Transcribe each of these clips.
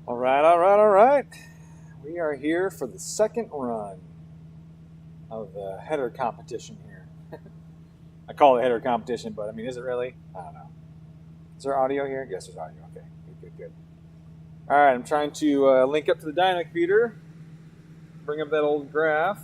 All right, all right, all right. We are here for the second run of the header competition here. I call it header competition, but I mean, is it really? I don't know. Is there audio here? Yes, there's audio. Okay, good. All right, I'm trying to link up to the dyno computer, bring up that old graph.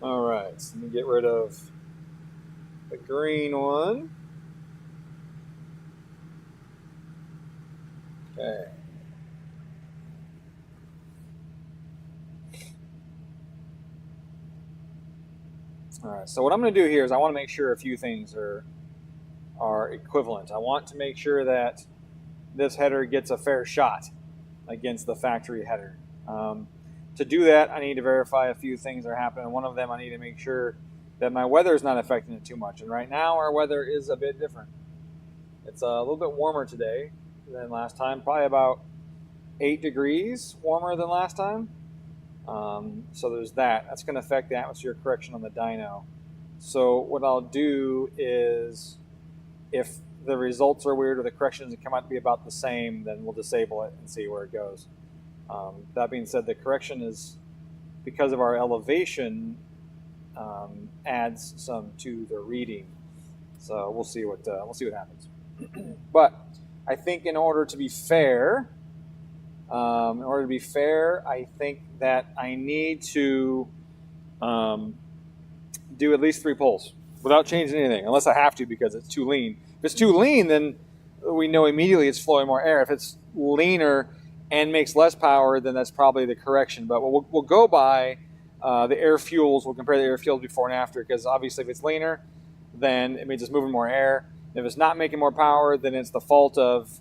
All right, so let me get rid of the green one. Okay. All right, so what I'm going to do here is I want to make sure a few things are equivalent. I want to make sure that this header gets a fair shot against the factory header. To do that, I need to verify a few things that are happening. One of them, I need to make sure that my weather is not affecting it too much. And right now, our weather is a bit different. It's a little bit warmer today than last time, probably about 8 degrees warmer than last time. So there's that. That's going to affect the atmosphere correction on the dyno. So what I'll do is, if the results are weird or the corrections come out to be about the same, then we'll disable it and see where it goes. That being said, the correction is, because of our elevation, adds some to the reading. So we'll see what happens. But I think in order to be fair, I think that I need to do at least 3 pulls without changing anything, unless I have to because it's too lean. If it's too lean, then we know immediately it's flowing more air. If it's leaner and makes less power, then that's probably the correction. But we'll go by the air fuels. We'll compare the air fuels before and after, because obviously if it's leaner, then it means it's moving more air. If it's not making more power, then it's the fault of,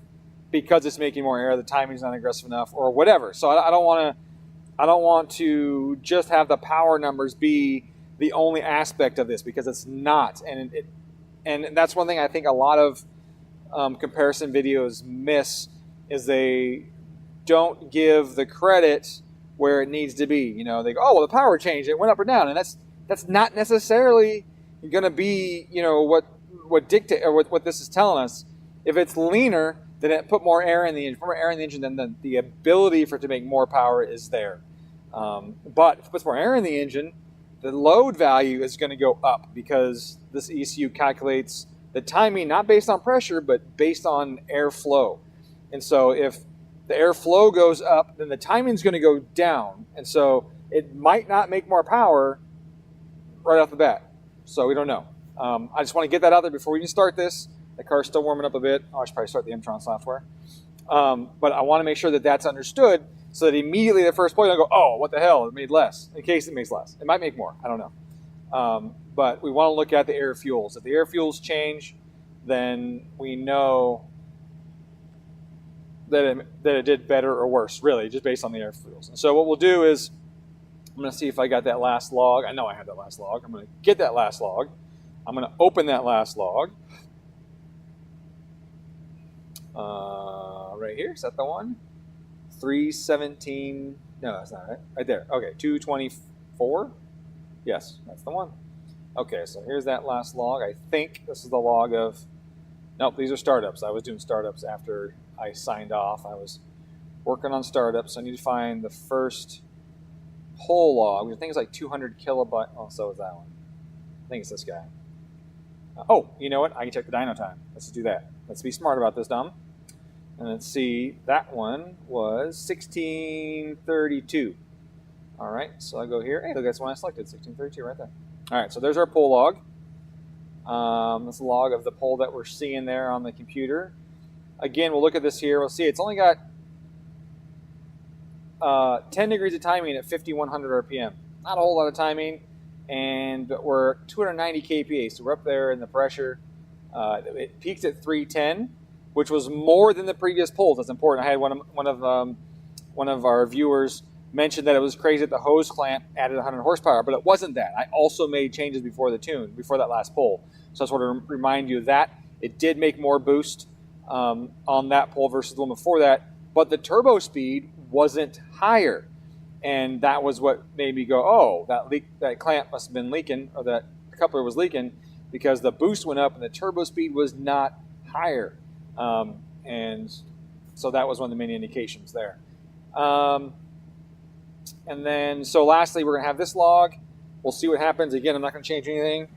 because it's making more air, the timing's not aggressive enough or whatever. So I don't want to just have the power numbers be the only aspect of this, because it's not. And that's one thing I think a lot of comparison videos miss, is they don't give the credit where it needs to be. You know, they go, oh, well, the power changed, it went up or down, and that's not necessarily going to be, you know, what dictate, or what this is telling us. If it's leaner, then it put more air in the engine. More air in the engine, then the ability for it to make more power is there. But if it puts more air in the engine, the load value is going to go up, because this ECU calculates the timing not based on pressure, but based on airflow. And so if the airflow goes up, then the timing is going to go down. And so it might not make more power right off the bat. So we don't know. I just want to get that out there before we even start this. The car's still warming up a bit. Oh, I should probably start the EMtron software. But I want to make sure that that's understood, so that immediately the first point I go, oh, what the hell, it made less, in case it makes less. It might make more, I don't know. But we want to look at the air fuels. If the air fuels change, then we know that it did better or worse, really, just based on the air fuels. And so what we'll do is, I'm going to see if I got that last log. I know I had that last log. I'm going to get that last log. I'm going to open that last log. Right here, is that the one? 317, no, that's not right. Right there, okay, 224? Yes, that's the one. Okay, so here's that last log. I think this is the log of, nope, these are startups. I was doing startups after I signed off. I was working on startups, so I need to find the first whole log, which I think is like 200 kilobyte. Oh, so is that one. I think it's this guy. Oh, you know what? I can check the dyno time. Let's do that. Let's be smart about this, Dom. And let's see, that one was 1632. All right, so I go here. Hey, look, that's the one I selected, 1632 right there. All right, so there's our pull log. That's the log of the pull that we're seeing there on the computer. Again, we'll look at this here. We'll see it's only got 10 degrees of timing at 5100 RPM. Not a whole lot of timing, and we're 290 kPa, so we're up there in the pressure. It peaked at 310, which was more than the previous pulls. That's important. I had one of our viewers mention that it was crazy that the hose clamp added 100 horsepower, but it wasn't that. I also made changes before that last pull. So I just want to remind you of that. It did make more boost on that pull versus the one before that, but the turbo speed wasn't higher. And that was what made me go, oh, that clamp must have been leaking, or that coupler was leaking, because the boost went up and the turbo speed was not higher. And so that was one of the main indications there. And then, so lastly, we're going to have this log. We'll see what happens. Again, I'm not going to change anything,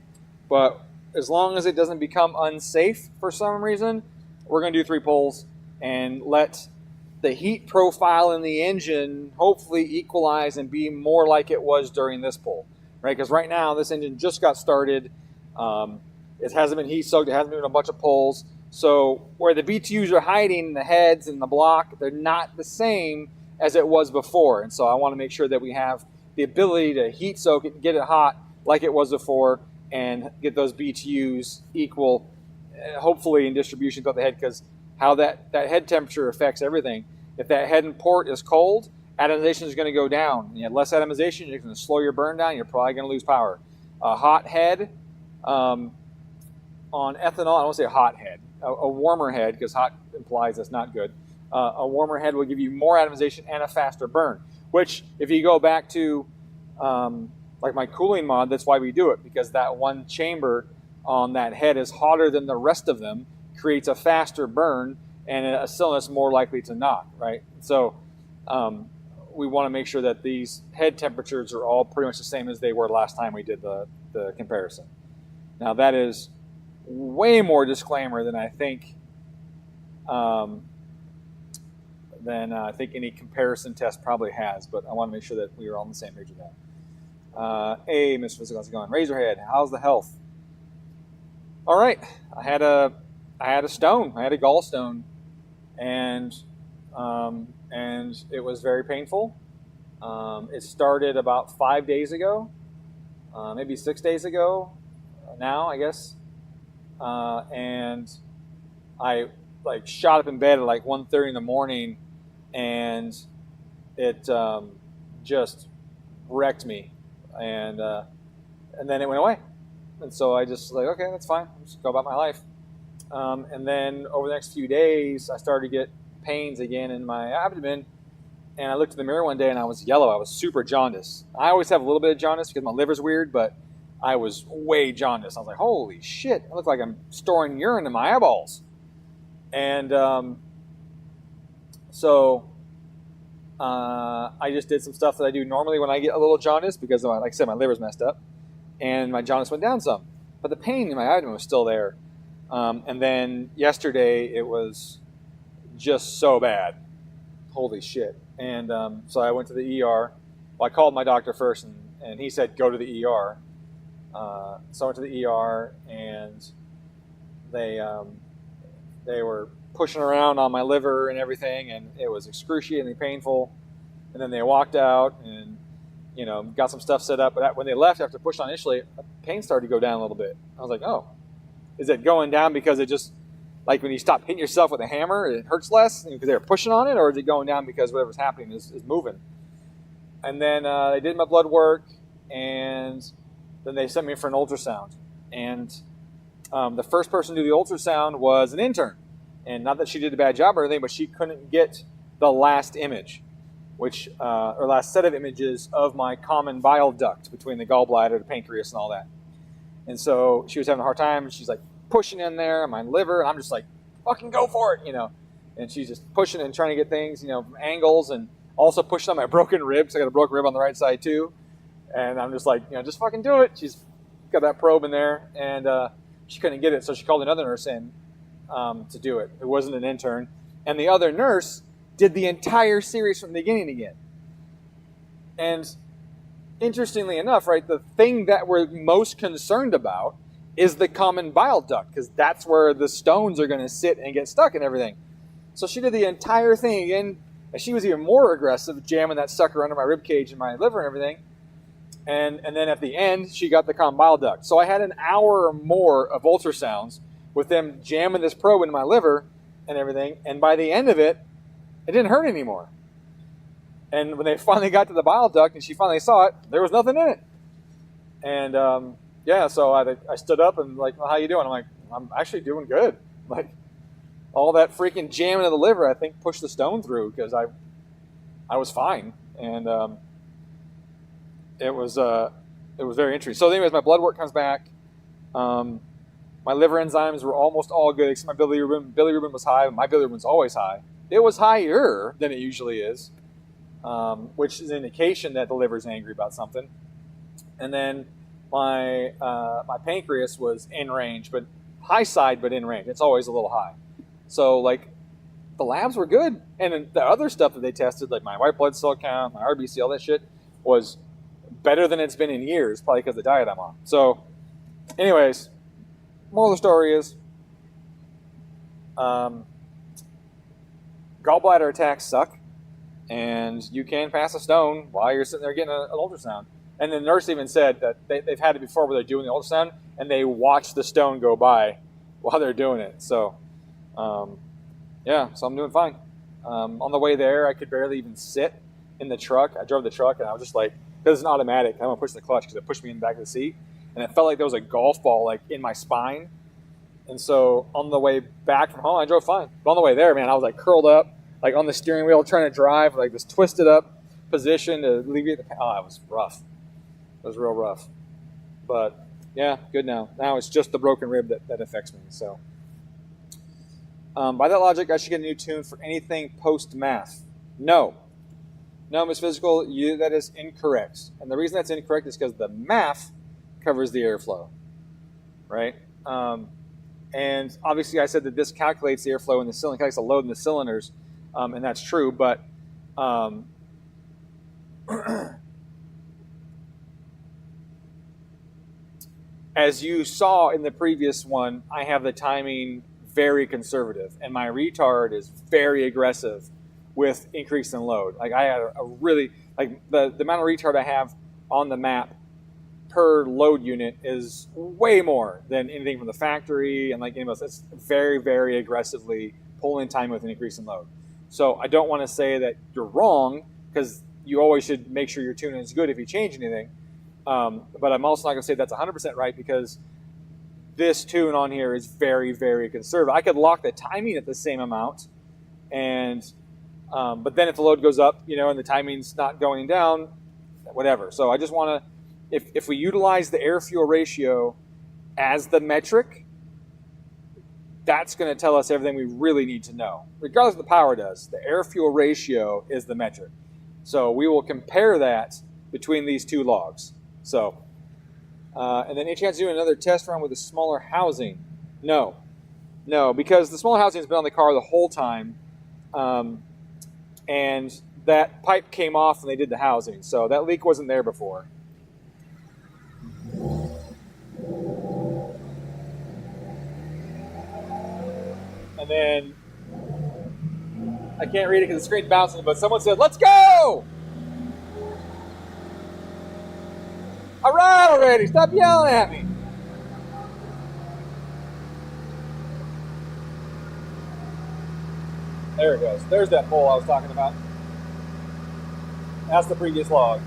but as long as it doesn't become unsafe for some reason, we're going to do 3 pulls and let the heat profile in the engine hopefully equalize and be more like it was during this pull, right? Because right now, this engine just got started. It hasn't been heat soaked. It hasn't been a bunch of pulls. So where the BTUs are hiding, the heads and the block, they're not the same as it was before. And so I want to make sure that we have the ability to heat soak it and get it hot like it was before and get those BTUs equal, hopefully in distribution throughout the head, because how that head temperature affects everything. If that head and port is cold, atomization is going to go down. You have less atomization, you're going to slow your burn down, you're probably going to lose power. A hot head on ethanol, I don't want to say a hot head, a warmer head, because hot implies that's not good. A warmer head will give you more atomization and a faster burn, which if you go back to like my cooling mod, that's why we do it, because that one chamber on that head is hotter than the rest of them, creates a faster burn, and a cylinder is more likely to knock, right? So we want to make sure that these head temperatures are all pretty much the same as they were last time we did the comparison. Now that is way more disclaimer than I think any comparison test probably has, but I want to make sure that we are all on the same page with that. Hey, Mr. Physical, how's it going? Razorhead, how's the health? All right, I had a stone. I had a gallstone, and it was very painful. It started about 5 days ago, maybe 6 days ago now, I guess. And I shot up in bed at like 1:30 in the morning, and it just wrecked me, and then it went away. And so I just okay, that's fine. I'll just go about my life. And then over the next few days, I started to get pains again in my abdomen. And I looked in the mirror one day and I was yellow. I was super jaundiced. I always have a little bit of jaundice because my liver's weird, but I was way jaundiced. I was like, holy shit, I look like I'm storing urine in my eyeballs. And so I just did some stuff that I do normally when I get a little jaundice because, like I said, my liver's messed up. And my jaundice went down some. But the pain in my abdomen was still there. And then yesterday, it was just so bad. Holy shit. And so I went to the ER. Well, I called my doctor first, and he said, go to the ER. So I went to the ER, and they were pushing around on my liver and everything, and it was excruciatingly painful. And then they walked out and got some stuff set up. But when they left after pushing on initially, the pain started to go down a little bit. I was like, oh, is it going down because it just, like when you stop hitting yourself with a hammer, it hurts less because they were pushing on it? Or is it going down because whatever's happening is moving? And then they did my blood work, and then they sent me for an ultrasound. And the first person to do the ultrasound was an intern. And not that she did a bad job or anything, but she couldn't get the last image, or last set of images of my common bile duct between the gallbladder, the pancreas, and all that. And so she was having a hard time, and she's like pushing in there, my liver, and I'm just like, fucking go for it, And she's just pushing and trying to get things, from angles, and also pushing on my broken rib, because I got a broken rib on the right side too. And I'm just like, just fucking do it. She's got that probe in there, and she couldn't get it, so she called another nurse in to do it. It wasn't an intern. And the other nurse did the entire series from the beginning again. And interestingly enough, right, the thing that we're most concerned about is the common bile duct, because that's where the stones are going to sit and get stuck and everything. So she did the entire thing again, and she was even more aggressive, jamming that sucker under my rib cage and my liver and everything. And then at the end, she got the common bile duct. So I had an hour or more of ultrasounds with them jamming this probe into my liver and everything. And by the end of it, it didn't hurt anymore. And when they finally got to the bile duct and she finally saw it, there was nothing in it. And so I stood up and like, well, how you doing? I'm like, I'm actually doing good. Like, all that freaking jamming of the liver, I think, pushed the stone through, because I was fine. And it was very interesting. So anyways, my blood work comes back. My liver enzymes were almost all good, except my bilirubin. Bilirubin was high. My bilirubin's always high. It was higher than it usually is, which is an indication that the liver's angry about something. And then my pancreas was in range, but high side, but in range. It's always a little high. So like the labs were good, and then the other stuff that they tested, like my white blood cell count, my RBC, all that shit, was better than it's been in years, probably because of the diet I'm on. So, anyways, moral of the story is, gallbladder attacks suck, and you can pass a stone while you're sitting there getting an ultrasound. And the nurse even said that they've had it before where they're doing the ultrasound, and they watch the stone go by while they're doing it. So, yeah, so I'm doing fine. On the way there, I could barely even sit in the truck. I drove the truck, and I was just like, because it's an automatic, I'm going to push the clutch because it pushed me in the back of the seat. And it felt like there was a golf ball like in my spine. And so on the way back from home, I drove fine. But on the way there, man, I was like curled up, like on the steering wheel, trying to drive, like this twisted up position to alleviate the pain. Oh, it was rough. It was real rough. But yeah, good now. Now it's just the broken rib that affects me. So by that logic, I should get a new tune for anything post-math. No, Miss Physical, that is incorrect. And the reason that's incorrect is because the math covers the airflow, right? And obviously I said that this calculates the airflow in the cylinder, calculates the load in the cylinders, and that's true, but as you saw in the previous one, I have the timing very conservative, and my retard is very aggressive with increase in load. Like I had a really, like the amount of retard I have on the map per load unit is way more than anything from the factory and like anybody else. It's very, very aggressively pulling time with an increase in load. So I don't want to say that you're wrong, because you always should make sure your tuning is good if you change anything. But I'm also not going to say that's 100% right, because this tune on here is very, very conservative. I could lock the timing at the same amount, and but then if the load goes up, and the timing's not going down, whatever. So I just want to, if we utilize the air-fuel ratio as the metric, that's going to tell us everything we really need to know. Regardless of what the power does, the air-fuel ratio is the metric. So we will compare that between these two logs. So, and then any chance of doing another test run with a smaller housing? No, because the smaller housing has been on the car the whole time, and that pipe came off when they did the housing, so that leak wasn't there before. And then, I can't read it because the screen's bouncing, but someone said, "Let's go!" All right already, stop yelling at me. There it goes. There's that pole I was talking about. That's the previous log.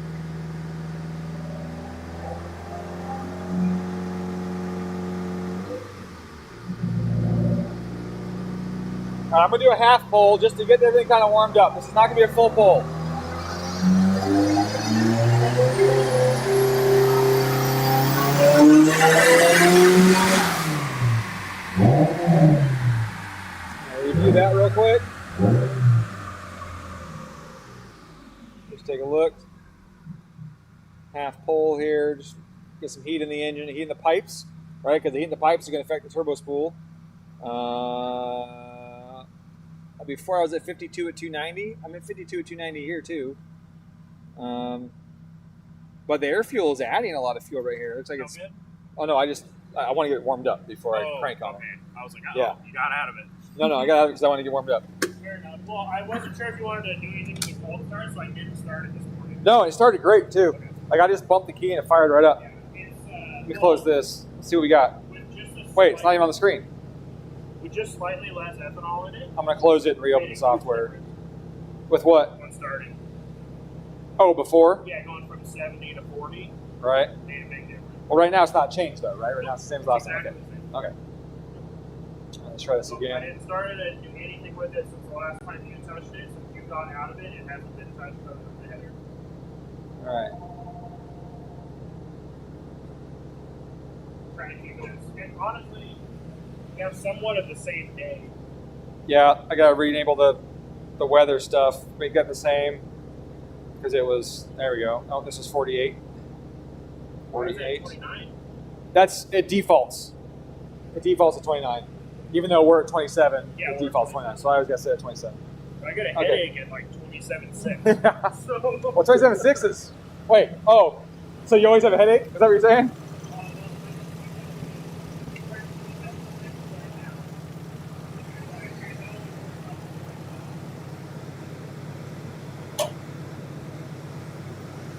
I'm going to do a half pole just to get everything kind of warmed up. This is not going to be a full pole. I'll review that real quick. Just take a look. Half pole here. Just get some heat in the engine, heat in the pipes, right? Because the heat in the pipes is going to affect the turbo spool. Before I was at 52 at 290. I'm at 52 at 290 here too. But the air fuel is adding a lot of fuel right here. It looks like it's. Good? Oh no, I want to get it warmed up before I crank on it. I was like, yeah. You got out of it. No, I got out of it because I want to get warmed up. Fair enough. Well, I wasn't sure if you wanted to do anything with the cold start, so I didn't start it this morning. No, it started great too. Okay. Like I just bumped the key and it fired right up. Yeah, Let me close this. See what we got. Wait, it's not even on the screen. With just slightly less ethanol in it. I'm going to close it and reopen the software. With what? When starting. Oh, before? Yeah, going from 70 to 40. Right. Made a big difference. Well, right now it's not changed though, right? Right now it's the same as last time. Exactly the same. Okay. Let's try this again. I didn't start it and do anything with it since the last time you touched it. Since you got out of it, it hasn't been touched other than the header. All right. trying to keep it as, and honestly, we have somewhat of the same day. Yeah, I gotta re-enable the weather stuff. We got the same because it was, there we go. Oh, this is 48. 48. 29? It defaults. It defaults at 29. Even though we're at 27, Yeah, it defaults 29. So I always gotta set at 27. I get a Okay. headache at like 27.6. So, Well, 27.6 is, wait, oh, so you always have a headache? Is that what you're saying?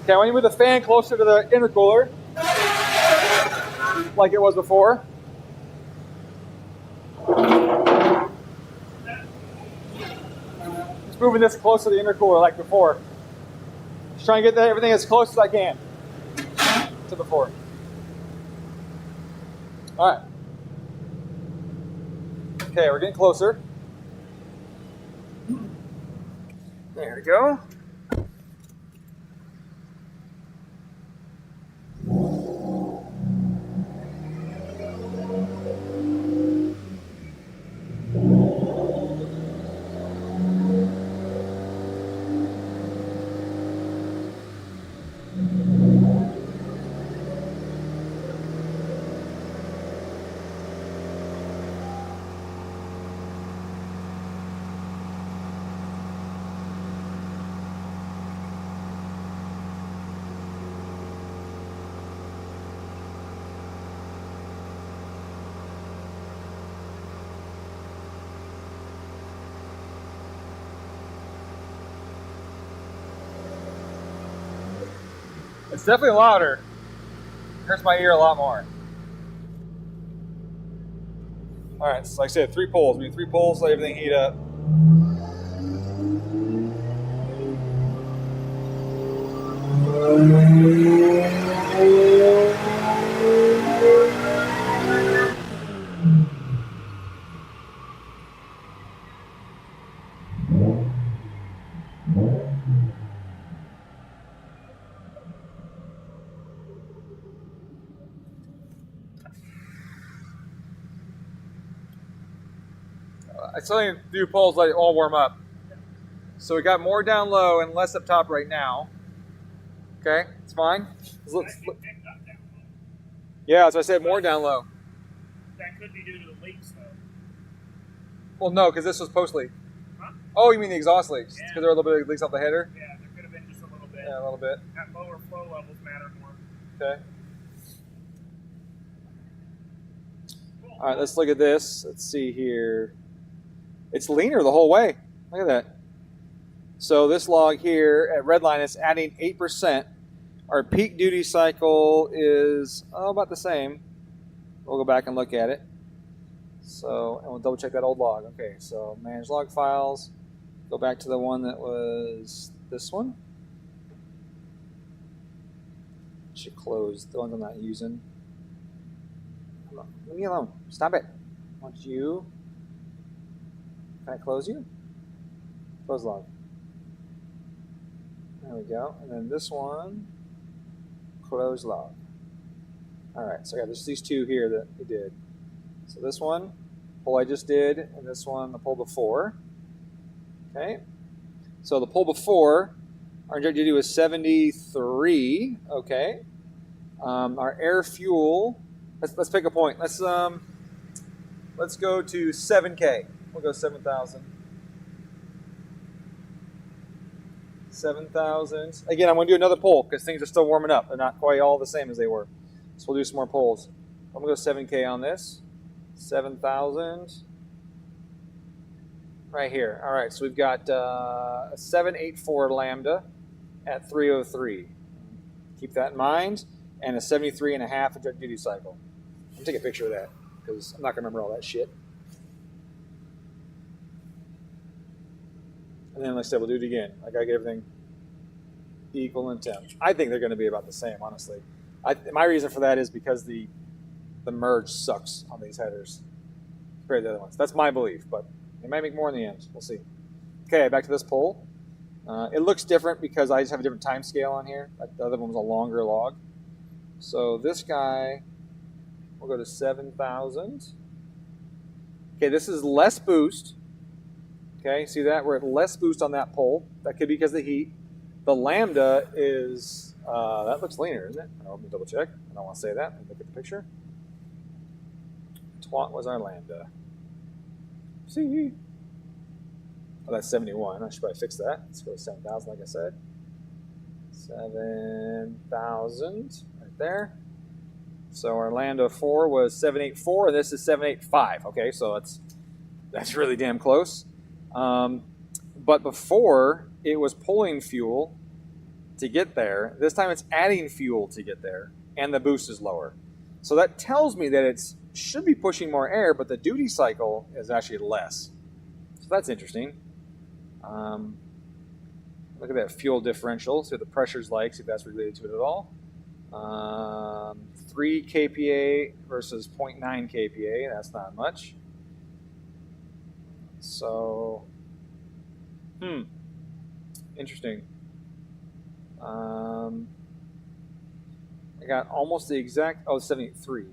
Okay, I want you to move the fan closer to the intercooler, like it was before. Just moving this closer to the intercooler like before. Just trying to get everything as close as I can to before. All right. Okay, we're getting closer. There we go. It's definitely louder. Hurts my ear a lot more. All right, so like I said, 3 poles. We need 3 poles, let everything heat up. I still need to do poles let it all warm up. So we got more down low and less up top right now. Okay, it's fine. Yeah, so I said more down low. that could be due to the leaks, though. Well, no, because this was post leak. Huh? Oh, you mean the exhaust leaks? Yeah. Because there were a little bit of leaks off the header? Yeah, there could have been just a little bit. Yeah, a little bit. At lower flow levels matter more. Okay. All right, let's look at this. Let's see here. It's leaner the whole way. Look at that. So this log here at Redline is adding 8%. Our peak duty cycle is about the same. We'll go back and look at it. So, and we'll double check that old log. Okay, so manage log files. Go back to the one that was this one. Should close the ones I'm not using. Come on, leave me alone. Stop it. I want you. Can I close you? Close log. There we go. And then this one, close log. All right, so I got these 2 here that we did. So this one, pull I just did, and this one, the pull before. Okay. So the pull before, our inject duty was 73. Okay. Our air fuel. Let's pick a point. Let's go to 7K. We'll go 7,000. 7,000. Again, I'm going to do another pull because things are still warming up. They're not quite all the same as they were. So we'll do some more pulls. I'm going to go 7K on this. 7,000. Right here. All right, so we've got a 784 lambda at 303. Keep that in mind. And a 73.5 inject duty cycle. I'm going to take a picture of that because I'm not going to remember all that shit. And then, like I said, we'll do it again. I got to get everything equal in temp. I think they're going to be about the same, honestly. My reason for that is because the merge sucks on these headers compared to the other ones. That's my belief, but they might make more in the end. We'll see. Okay, back to this pull. It looks different because I just have a different time scale on here. The other one was a longer log. So this guy We'll go to 7,000. Okay, this is less boost. Okay, see that? We're at less boost on that pole. That could be because of the heat. The lambda is, that looks leaner, isn't it? Let me double check. I don't want to say that. Let me look at the picture. What was our lambda? See? Oh, that's 71. I should probably fix that. Let's go to 7,000, like I said. 7,000 right there. So our lambda 4 was 784, and this is 785. Okay, so that's really damn close. But before, it was pulling fuel to get there. This time it's adding fuel to get there, and the boost is lower. So that tells me that it should be pushing more air, but the duty cycle is actually less. So that's interesting. Look at that fuel differential, see what the pressure's like, see if that's related to it at all. 3 kPa versus 0.9 kPa, that's not much. So, interesting. I got almost the exact, 73.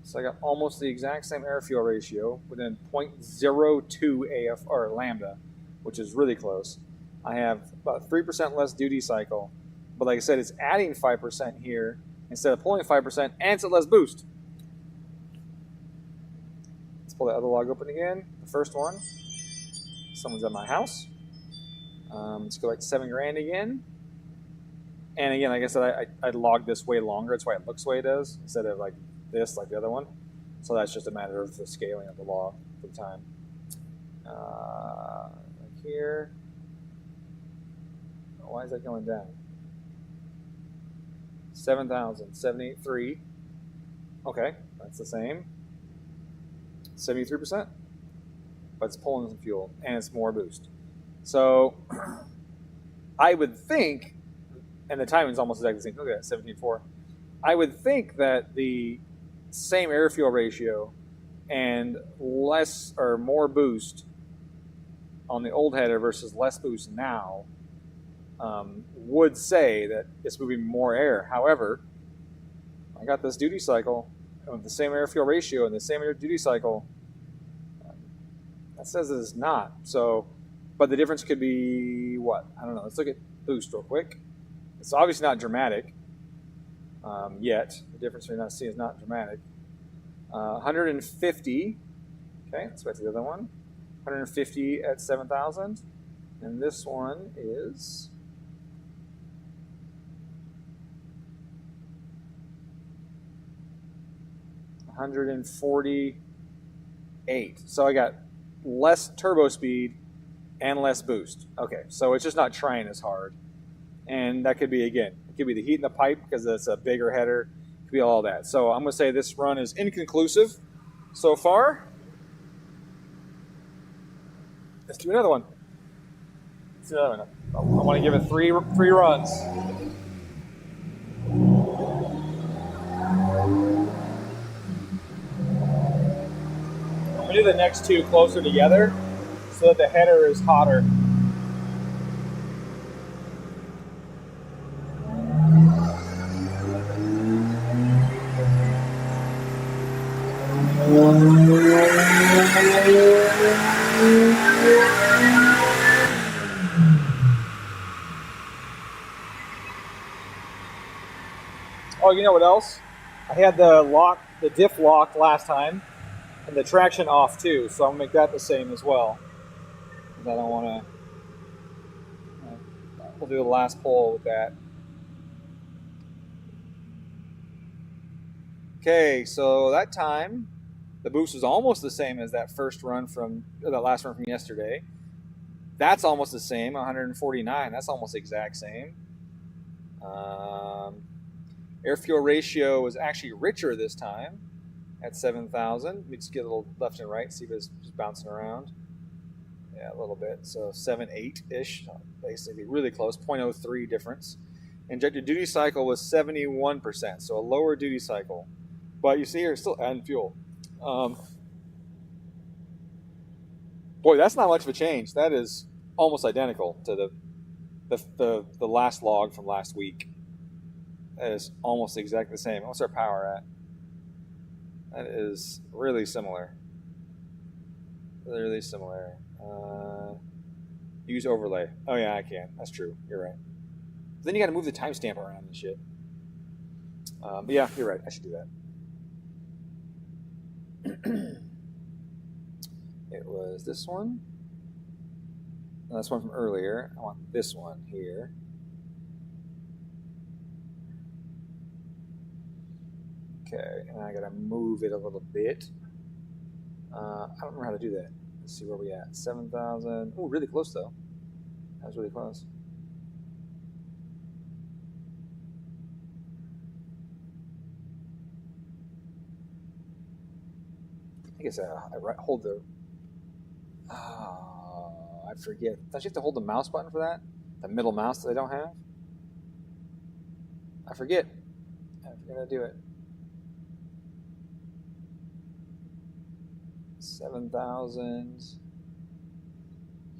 So I got almost the exact same air-fuel ratio within 0.02 AF or lambda, which is really close. I have about 3% less duty cycle, but like I said, it's adding 5% here instead of pulling 5%, and it's at less boost. Let's pull that other log open again. The first one. Someone's at my house. Let's go like $7,000 again. And again, like I said, I logged this way longer. That's why it looks the way it does instead of like this, like the other one. So that's just a matter of the scaling of the log for the time. Like here. Why is that going down? 7,000, 783. Okay, that's the same. 73%. But it's pulling some fuel and it's more boost. So I would think, and the timing is almost exactly the same. Look at that, 17.4. I would think that the same air fuel ratio and less or more boost on the old header versus less boost now would say that it's moving more air. However, I got this duty cycle with the same air fuel ratio and the same air duty cycle. That says it is not. So, but the difference could be what? I don't know. Let's look at boost real quick. It's obviously not dramatic yet. The difference we're not seeing is not dramatic. 150. Okay, let's go to the other one. 150 at 7,000. And this one is 148. So I got less turbo speed and less boost. Okay, so it's just not trying as hard. And that could be, again, it could be the heat in the pipe because it's a bigger header. It could be all that. So I'm going to say this run is inconclusive so far. Let's do another one. Let's do another one. I want to give it three runs. I'm going to do the next two closer together so that the header is hotter. Oh, you know what else? I had the diff locked last time, and the traction off too, so I'll make that the same as well. Because I don't want to. We'll do the last pull with that. Okay, so that time the boost was almost the same as that last run from yesterday. That's almost the same, 149. That's almost the exact same. Air fuel ratio was actually richer this time at 7,000. Let me just get a little left and right, see if it's just bouncing around. Yeah, a little bit. So 7.8-ish, basically really close, 0.03 difference. Injected duty cycle was 71%, so a lower duty cycle. But you see here, it's still adding fuel. Boy, that's not much of a change. That is almost identical to the last log from last week. That is almost exactly the same. What's our power at? That is really similar. Really similar. Use overlay. Oh yeah, I can. That's true. You're right. Then you got to move the timestamp around and shit. But yeah, you're right. I should do that. It was this one. No, that's one from earlier. I want this one here. Okay, and I gotta move it a little bit. I don't remember how to do that. Let's see where we at. 7,000. Oh, really close though. That was really close. I guess I hold the. Oh, I forget. Don't you have to hold the mouse button for that? The middle mouse that I don't have? I forget. I forget how to do it. 7,000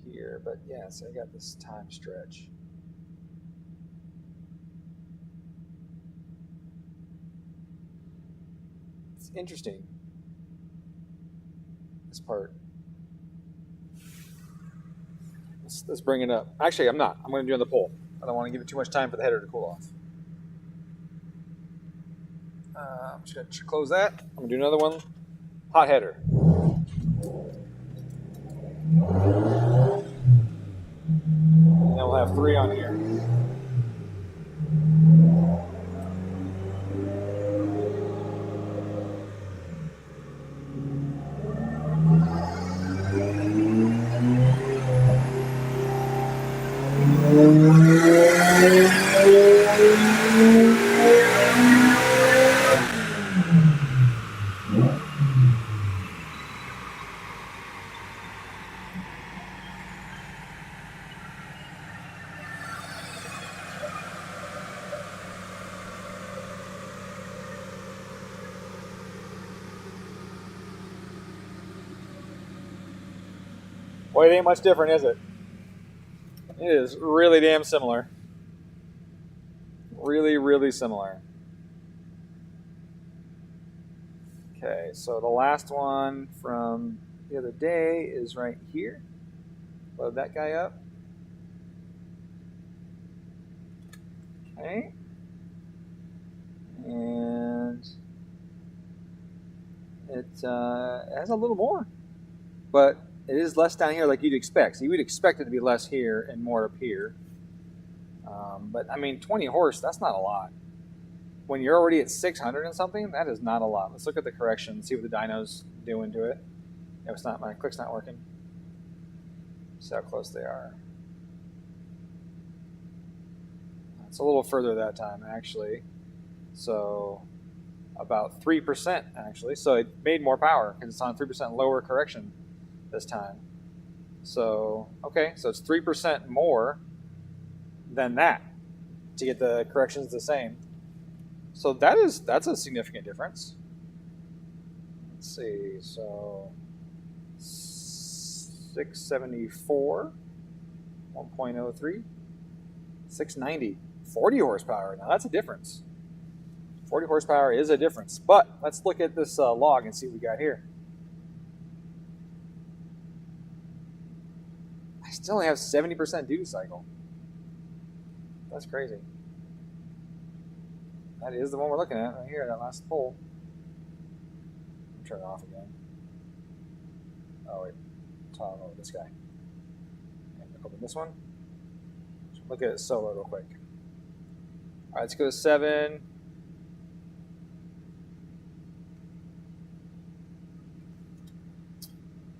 here, but yeah, so I got this time stretch. It's interesting, this part. Let's bring it up. Actually, I'm not. I'm going to do it on the pole. I don't want to give it too much time for the header to cool off. I'm just going to close that. I'm going to do another one. Hot header. And then we'll have 3 on here. Boy, it ain't much different, is it? It is really damn similar. Really, really similar. Okay, so the last one from the other day is right here. Load that guy up. Okay. And it has a little more, but it is less down here like you'd expect. So you would expect it to be less here and more up here. But I mean, 20 horse, that's not a lot. When you're already at 600 and something, that is not a lot. Let's look at the correction, see what the dyno's doing to it. No, it's not. My click's not working. See how close they are. It's a little further that time, actually. So about 3%, actually. So it made more power because it's on 3% lower correction this time. So, okay, so it's 3% more than that to get the corrections the same. So that's a significant difference. Let's see, so 674, 1.03, 690, 40 horsepower. Now that's a difference. 40 horsepower is a difference. But let's look at this log and see what we got here. I still only have 70% duty cycle. That's crazy. That is the one we're looking at right here, that last pole. Turn it off again. Oh wait, toggle this guy. And open this one. Look at it solo real quick. All right, let's go to 7.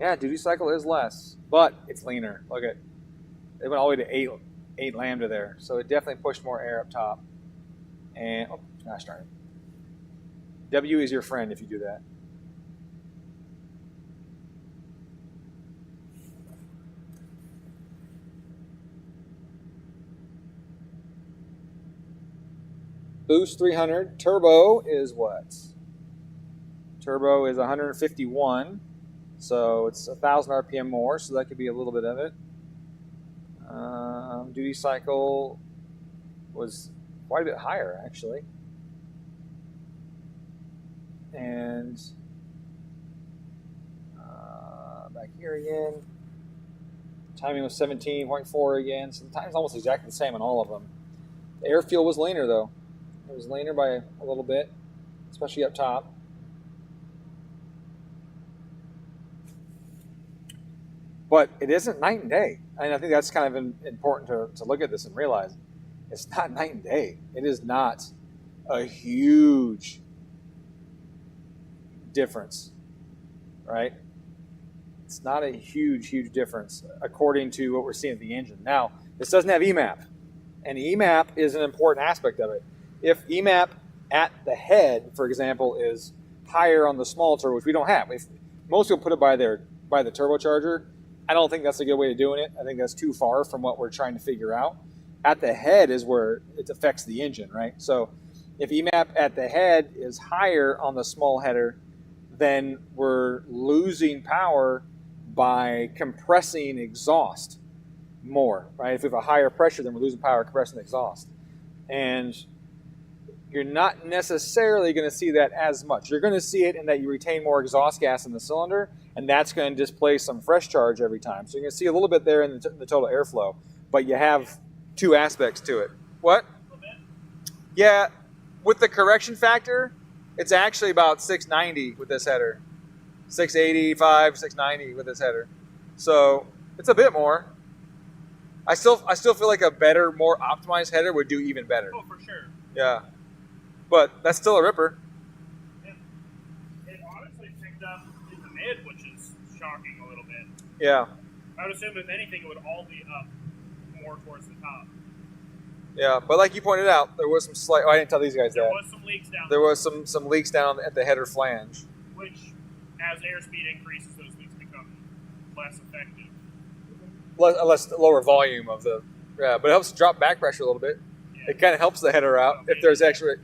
Yeah, duty cycle is less, but it's leaner. Look at it. It went all the way to 8 lambda there, so it definitely pushed more air up top. And oh gosh darn it. W is your friend if you do that. Boost 300. Turbo is what? Turbo is 151. So it's 1,000 RPM more, so that could be a little bit of it. Duty cycle was quite a bit higher, actually. And back here again. Timing was 17.4 again, so the time's almost exactly the same on all of them. The air fuel was leaner though. It was leaner by a little bit, especially up top. But it isn't night and day. And I think that's kind of important to look at this and realize it's not night and day. It is not a huge difference, right? It's not a huge difference according to what we're seeing at the engine. Now, this doesn't have EMAP, and EMAP is an important aspect of it. If EMAP at the head, for example, is higher on the small turbo, which we don't have. If most people put it by the turbocharger, I don't think that's a good way of doing it. I think that's too far from what we're trying to figure out. At the head is where it affects the engine, right? So if EMAP at the head is higher on the small header, then we're losing power by compressing exhaust more, right? If we have a higher pressure, then we're losing power compressing the exhaust. And you're not necessarily going to see that as much. You're going to see it in that you retain more exhaust gas in the cylinder, and that's going to displace some fresh charge every time. So you're going to see a little bit there in the total airflow, but you have two aspects to it. What? Yeah, with the correction factor, it's actually about 690 with this header. 685, 690 with this header. So it's a bit more. I still feel like a better, more optimized header would do even better. Oh, for sure. Yeah. But that's still a ripper. Yeah. It honestly picked up in the mid, which is shocking a little bit. Yeah. I would assume, if anything, it would all be up more towards the top. Yeah, but like you pointed out, there was some slight... Oh, I didn't tell these guys that. There was some leaks down there. There was some leaks down at the header flange. Which, as airspeed increases, those leaks become less effective. Lower volume of the... Yeah, but it helps drop back pressure a little bit. Yeah. It kind of helps the header out if there's extra,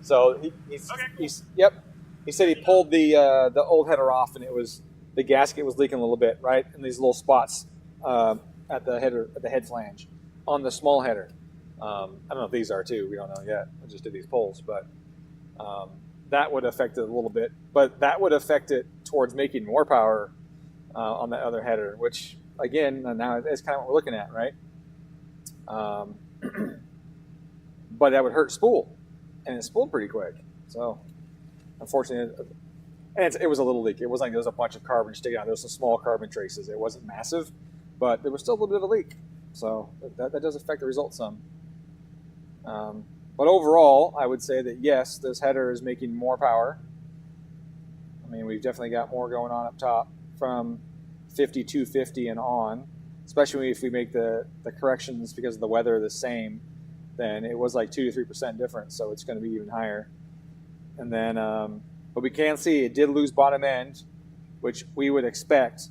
So he's... Okay, cool. Yep. He said he pulled the old header off, and the gasket was leaking a little bit, right? In these little spots at the head flange on the small header. I don't know if these are too. We don't know yet. I just did these pulls, but that would affect it a little bit. But that would affect it towards making more power on that other header, which again, now it's kind of what we're looking at, right? But that would hurt spool, and it spooled pretty quick. So unfortunately, and it was a little leak. It wasn't like there was a bunch of carbon sticking out. There was some small carbon traces. It wasn't massive, but there was still a little bit of a leak. So that does affect the result some. But overall, I would say that yes, this header is making more power. I mean, we've definitely got more going on up top from 5250 and on, especially if we make the corrections because of the weather the same, then it was like 2 to 3% difference, so it's going to be even higher. And then, but we can see it did lose bottom end, which we would expect,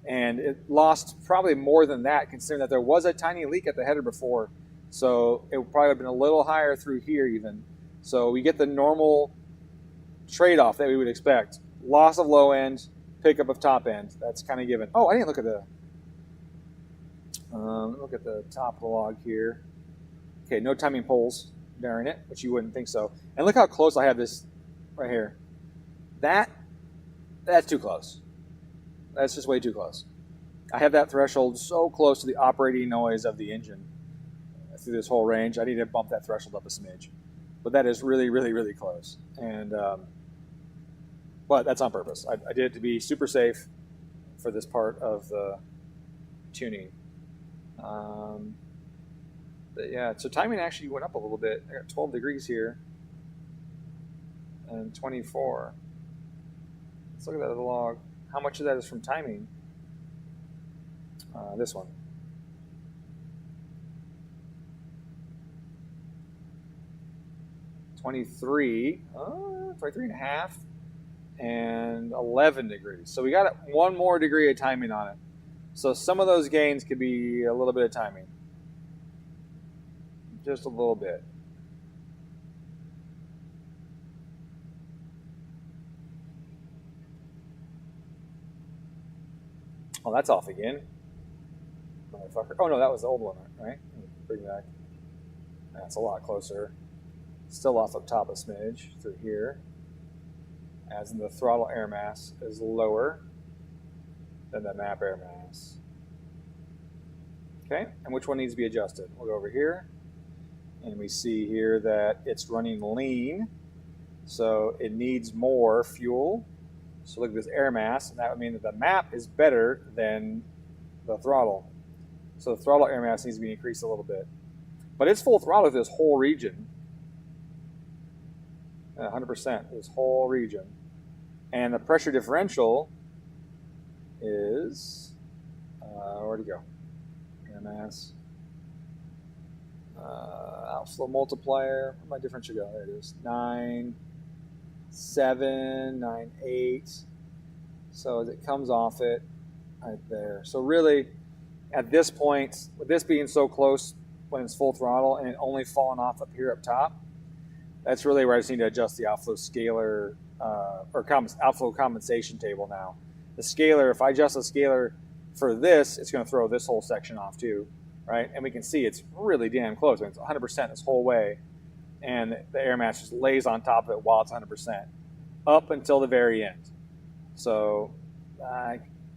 and it lost probably more than that, considering that there was a tiny leak at the header before. So it would probably have been a little higher through here even. So we get the normal trade-off that we would expect. Loss of low end, pickup of top end. That's kind of given. Oh, I didn't look at the top of the log here. Okay, no timing poles during it, which you wouldn't think so. And look how close I have this right here. That's too close. That's just way too close. I have that threshold so close to the operating noise of the engine through this whole range. I need to bump that threshold up a smidge. But that is really, really, really close. And but that's on purpose. I did it to be super safe for this part of the tuning. But yeah, so timing actually went up a little bit. I got 12 degrees here and 24. Let's look at that other log. How much of that is from timing? This one. 23 and a half, and 11 degrees. So we got one more degree of timing on it. So some of those gains could be a little bit of timing. Just a little bit. Oh, that's off again. Motherfucker. Oh no, that was the old one, right? Bring back. That's a lot closer. Still off up top a smidge through here. as in the throttle air mass is lower than the map air mass. Okay, and which one needs to be adjusted? We'll go over here, and we see here that it's running lean, so it needs more fuel. So look at this air mass, and that would mean that the map is better than the throttle. So the throttle air mass needs to be increased a little bit. But it's full throttle with this whole region. 100%, this whole region. And the pressure differential is, where'd it go? Air mass. Outflow multiplier, where'd my differential go? There it is. 9, 7, 9, 8. So as it comes off it, right there. So really, at this point, with this being so close when it's full throttle and it only falling off up here up top, that's really where I just need to adjust the outflow scalar outflow compensation table now. The scalar, if I adjust the scalar for this, it's going to throw this whole section off too, right? And we can see it's really damn close. I mean, it's 100% this whole way, and the air mass just lays on top of it while it's 100% up until the very end. So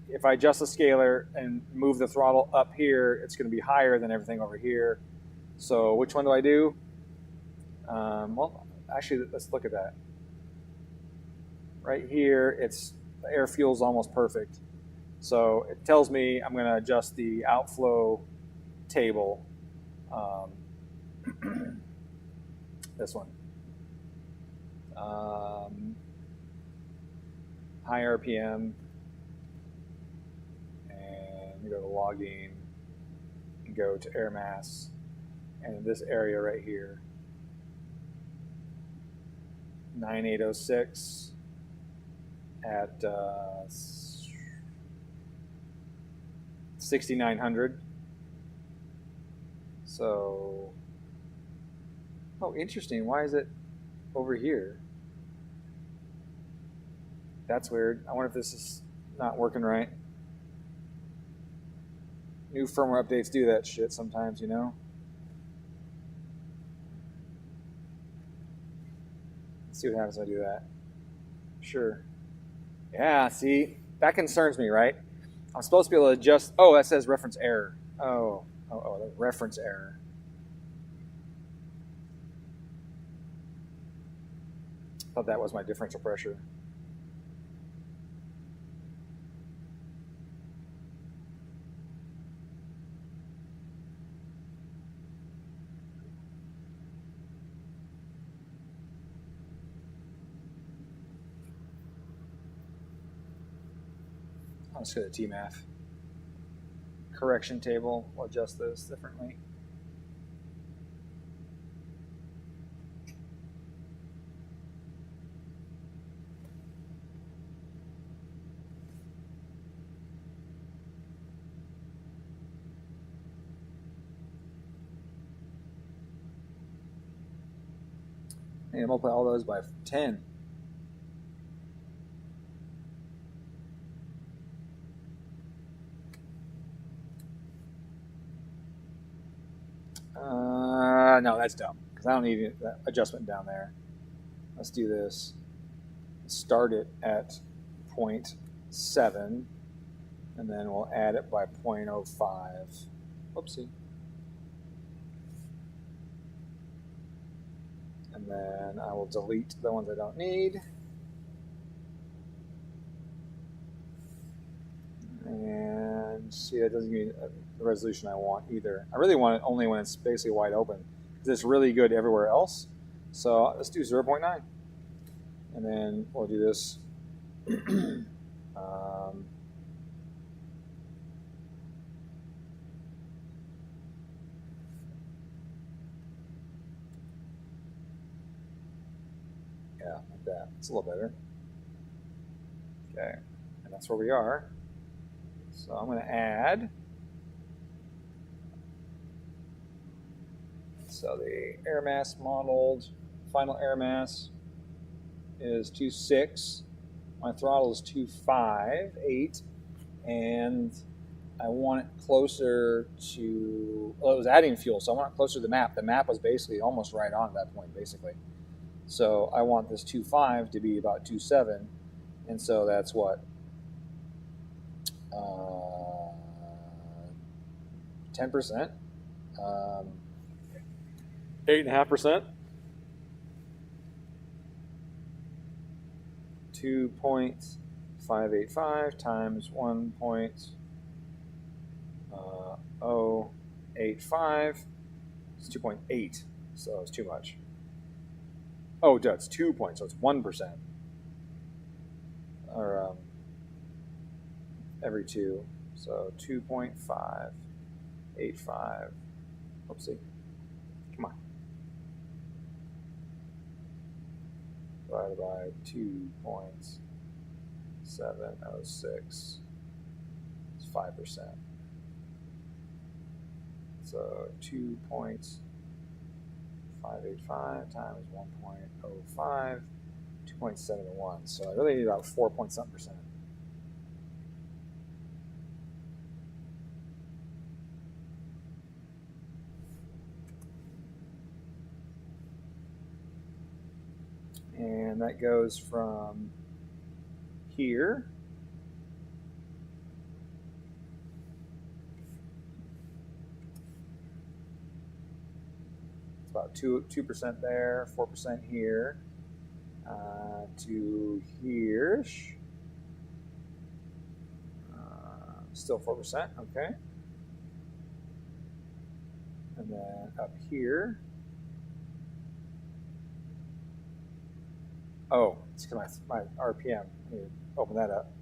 if I adjust the scalar and move the throttle up here, it's going to be higher than everything over here. So which one do I do? Well, actually, let's look at that. Right here, the air fuel is almost perfect. So it tells me I'm going to adjust the outflow table. This one. High RPM. And we go to logging and go to air mass. And in this area right here, 9806 at 6900. So, oh, interesting. Why is it over here? That's weird. I wonder if this is not working right. New firmware updates do that shit sometimes, you know? Let's see what happens when I do that. Sure. Yeah, see, that concerns me, right? I'm supposed to be able to adjust. Oh, that says reference error. Oh, reference error. I thought that was my differential pressure. Let's go to TMAF. Correction table. We'll adjust this differently. And multiply all those by 10. No, that's dumb, because I don't need that adjustment down there. Let's do this. Start it at 0.7, and then we'll add it by 0.05. Oopsie. And then I will delete the ones I don't need. And see, that doesn't give me the resolution I want either. I really want it only when it's basically wide open. It's really good everywhere else. So let's do 0.9. And then we'll do this. Yeah, like that. It's a little better. Okay, and that's where we are. So I'm going to add. So the air mass modeled, final air mass is 2.6. My throttle is 2.5, and I want it closer to, well, it was adding fuel, so I want it closer to the map. The map was basically almost right on at that point, basically. So I want this 2.5 to be about 2.7, and so that's what 10%, 8.5%, 2.585 times 1.085. It's 2.8, so it's too much. Oh, it's 2 points, so it's 1%. Or every 2, so 2.585. Oopsie. Come on. Divided by 2.706. It's 5%. So 2.585 times 1.05, 2.71. So I really need about 4 point something percent. And that goes from here it's about 2% there, 4% here, to here, still 4%, okay. And then up here, oh, it's my RPM. Let me open that up.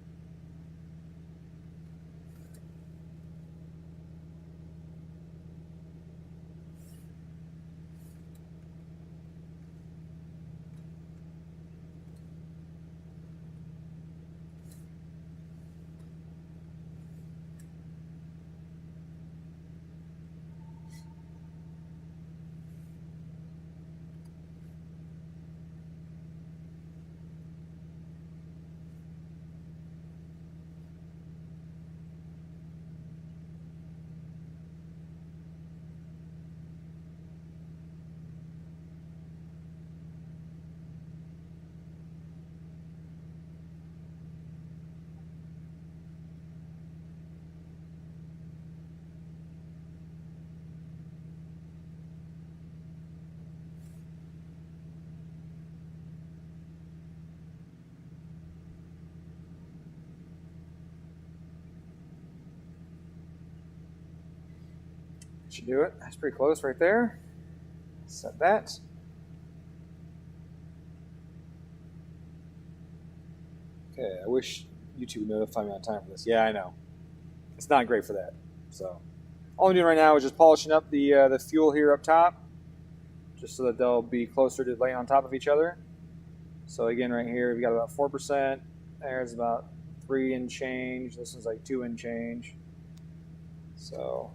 Should do it. That's pretty close right there. Set that. Okay, I wish YouTube would notify me on time for this. Yeah, I know. It's not great for that. So all I'm doing right now is just polishing up the fuel here up top, just so that they'll be closer to laying on top of each other. So again, right here we've got about 4%. There's about 3 and change. This one's like 2 and change. So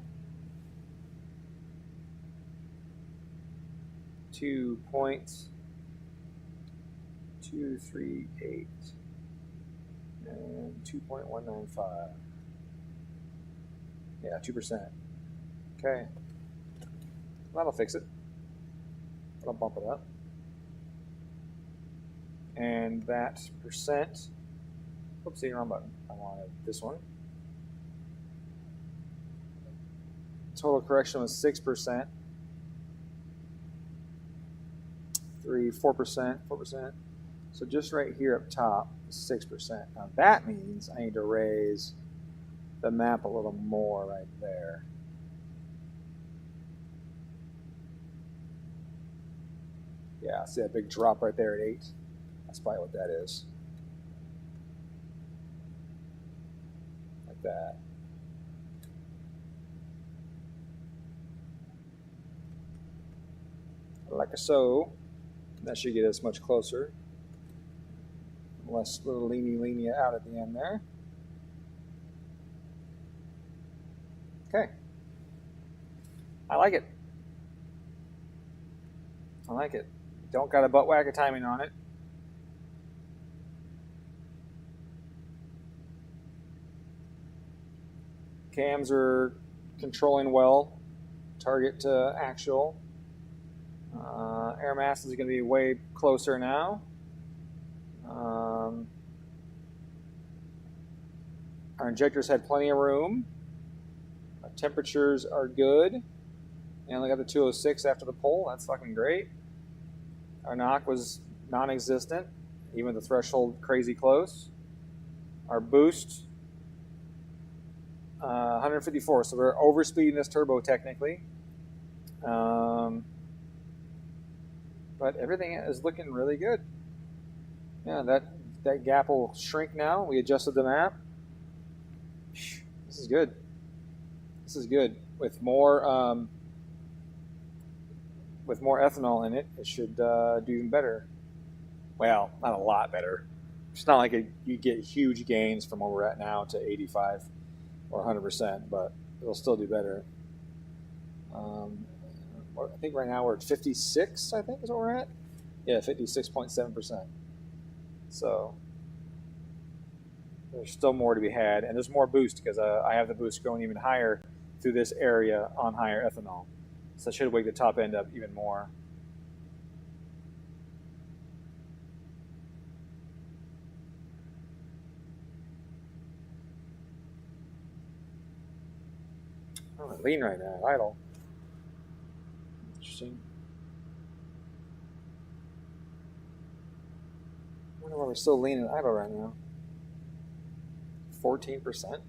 2.238 and 2.195. Yeah, 2%. Okay. That'll fix it. I'll bump it up. And that percent, oopsie, wrong button. I wanted this one. Total correction was 6%. 4%, 4%. So just right here up top, 6%. Now that means I need to raise the map a little more right there. Yeah, see that big drop right there at 8? That's probably what that is. Like that. Like so. That should get us much closer. Less little leany out at the end there. Okay. I like it. I like it. Don't got a butt whack of timing on it. Cams are controlling well. Target to actual. Air mass is going to be way closer now. Our injectors had plenty of room. Our temperatures are good. And we got the 206 after the pull. That's fucking great. Our knock was non-existent, even the threshold crazy close. Our boost, 154. So we're overspeeding this turbo technically. But everything is looking really good. Yeah, that gap will shrink now. We adjusted the map. This is good. This is good. With more ethanol in it, it should do even better. Well, not a lot better. It's not like you get huge gains from where we're at now to 85 or 100%, but it'll still do better. I think right now we're at 56, I think is what we're at. Yeah, 56.7%. So there's still more to be had, and there's more boost because I have the boost going even higher through this area on higher ethanol. So it should wake the top end up even more. Oh, lean right now, idle. Interesting. I wonder why we're still lean and idle right now. 14%.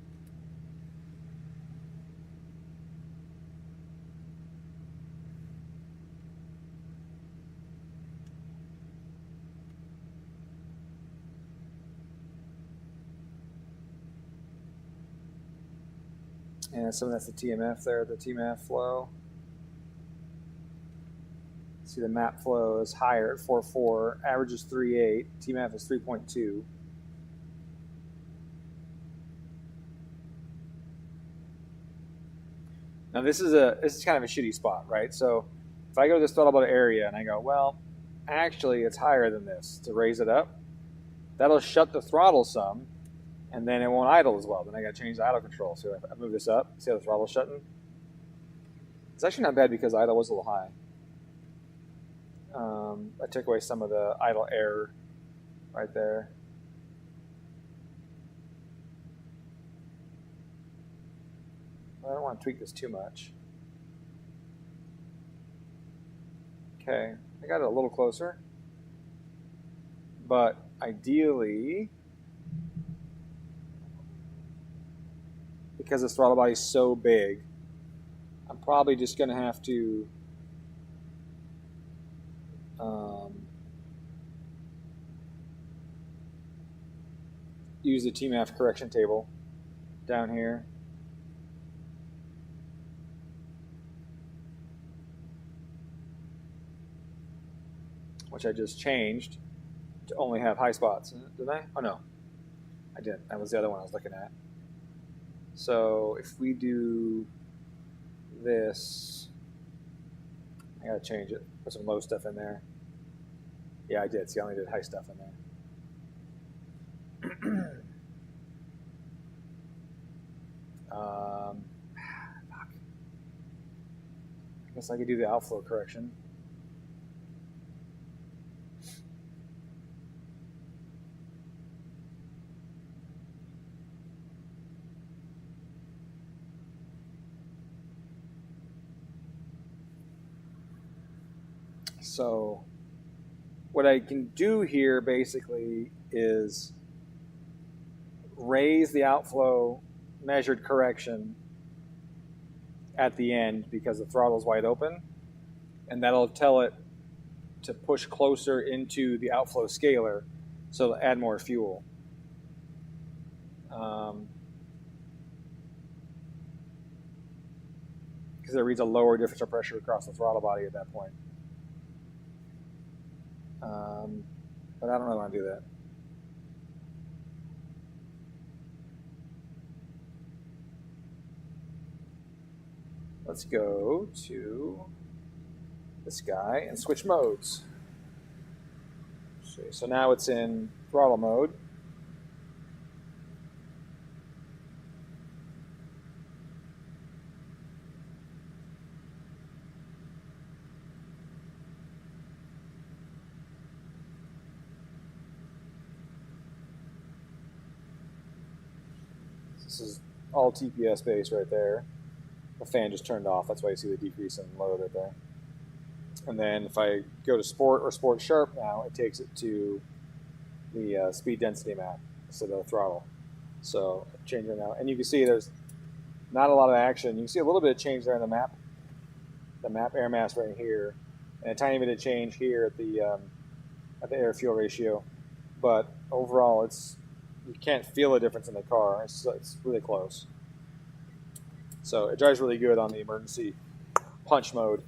And some of that's the TMF there, the TMF flow. See the map flow is higher at 4.4, average is 3.8, TMF is 3.2. Now this is kind of a shitty spot, right? So if I go to this throttle body area and I go, well, actually it's higher than this to raise it up, that'll shut the throttle some, and then it won't idle as well. Then I got to change the idle control. So if I move this up, see how the throttle's shutting? It's actually not bad because idle was a little high. I took away some of the idle air right there. I don't want to tweak this too much. Okay, I got it a little closer. But ideally, because this throttle body is so big, I'm probably just going to have to use the TMAF correction table down here. Which I just changed to only have high spots. Did I? Oh no, I didn't. That was the other one I was looking at. So if we do this, I gotta change it. Put some low stuff in there. Yeah, I did. See, I only did high stuff in there. Fuck. I guess I could do the outflow correction. So what I can do here basically is raise the outflow measured correction at the end because the throttle is wide open, and that'll tell it to push closer into the outflow scaler so it'll add more fuel. Because it reads a lower differential pressure across the throttle body at that point. But I don't really want to do that. Let's go to this guy and switch modes. So now it's in throttle mode. This is all TPS based right there. The fan just turned off. That's why you see the decrease in load right there. And then if I go to Sport or Sport Sharp now, it takes it to the speed density map instead of the throttle. So change it now, and you can see there's not a lot of action. You can see a little bit of change there in the map air mass right here, and a tiny bit of change here at the air fuel ratio. But overall, you can't feel a difference in the car. It's really close. So it drives really good on the emergency punch mode,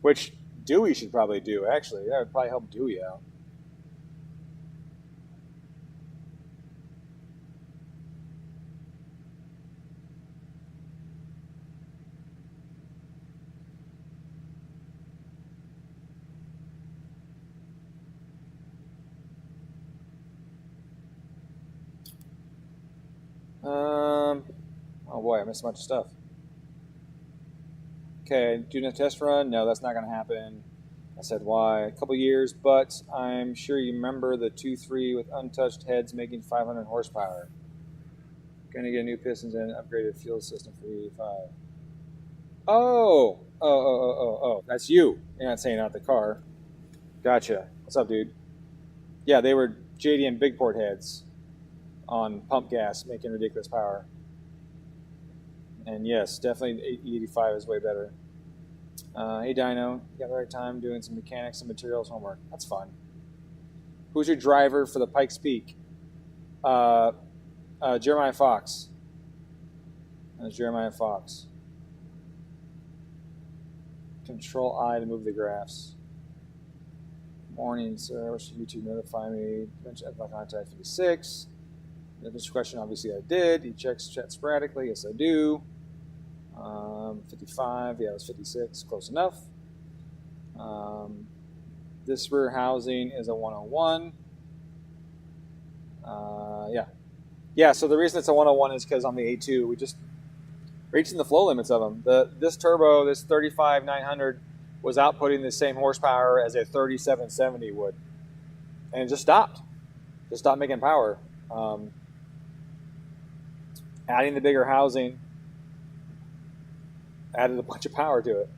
which Dewey should probably do. Actually, that would probably help Dewey out. Oh boy, I missed a bunch of stuff. Okay, doing a test run? No, that's not going to happen. I said why? A couple years, but I'm sure you remember the 2.3 with untouched heads making 500 horsepower. Going to get new pistons and upgraded fuel system for E85. Oh, that's you. You're not saying out the car. Gotcha. What's up, dude? Yeah, they were JDM big port heads on pump gas making ridiculous power. And yes, definitely E85 is way better. Hey Dino, you got the right time doing some mechanics and materials homework. That's fun. Who's your driver for the Pikes Peak? Jeremiah Fox. That's Jeremiah Fox. Control I to move the graphs. Morning, sir. Should YouTube notify me? Mention my contact 56. This question, obviously, I did. He checks chat sporadically. Yes, I do. 55. Yeah, it was 56. Close enough. This rear housing is a 101. Yeah. So the reason it's a 101 is because on the A2, we just reaching the flow limits of them. This turbo, this 35-900, was outputting the same horsepower as a 3770 would, and it just stopped. Just stopped making power. Adding the bigger housing added a bunch of power to it.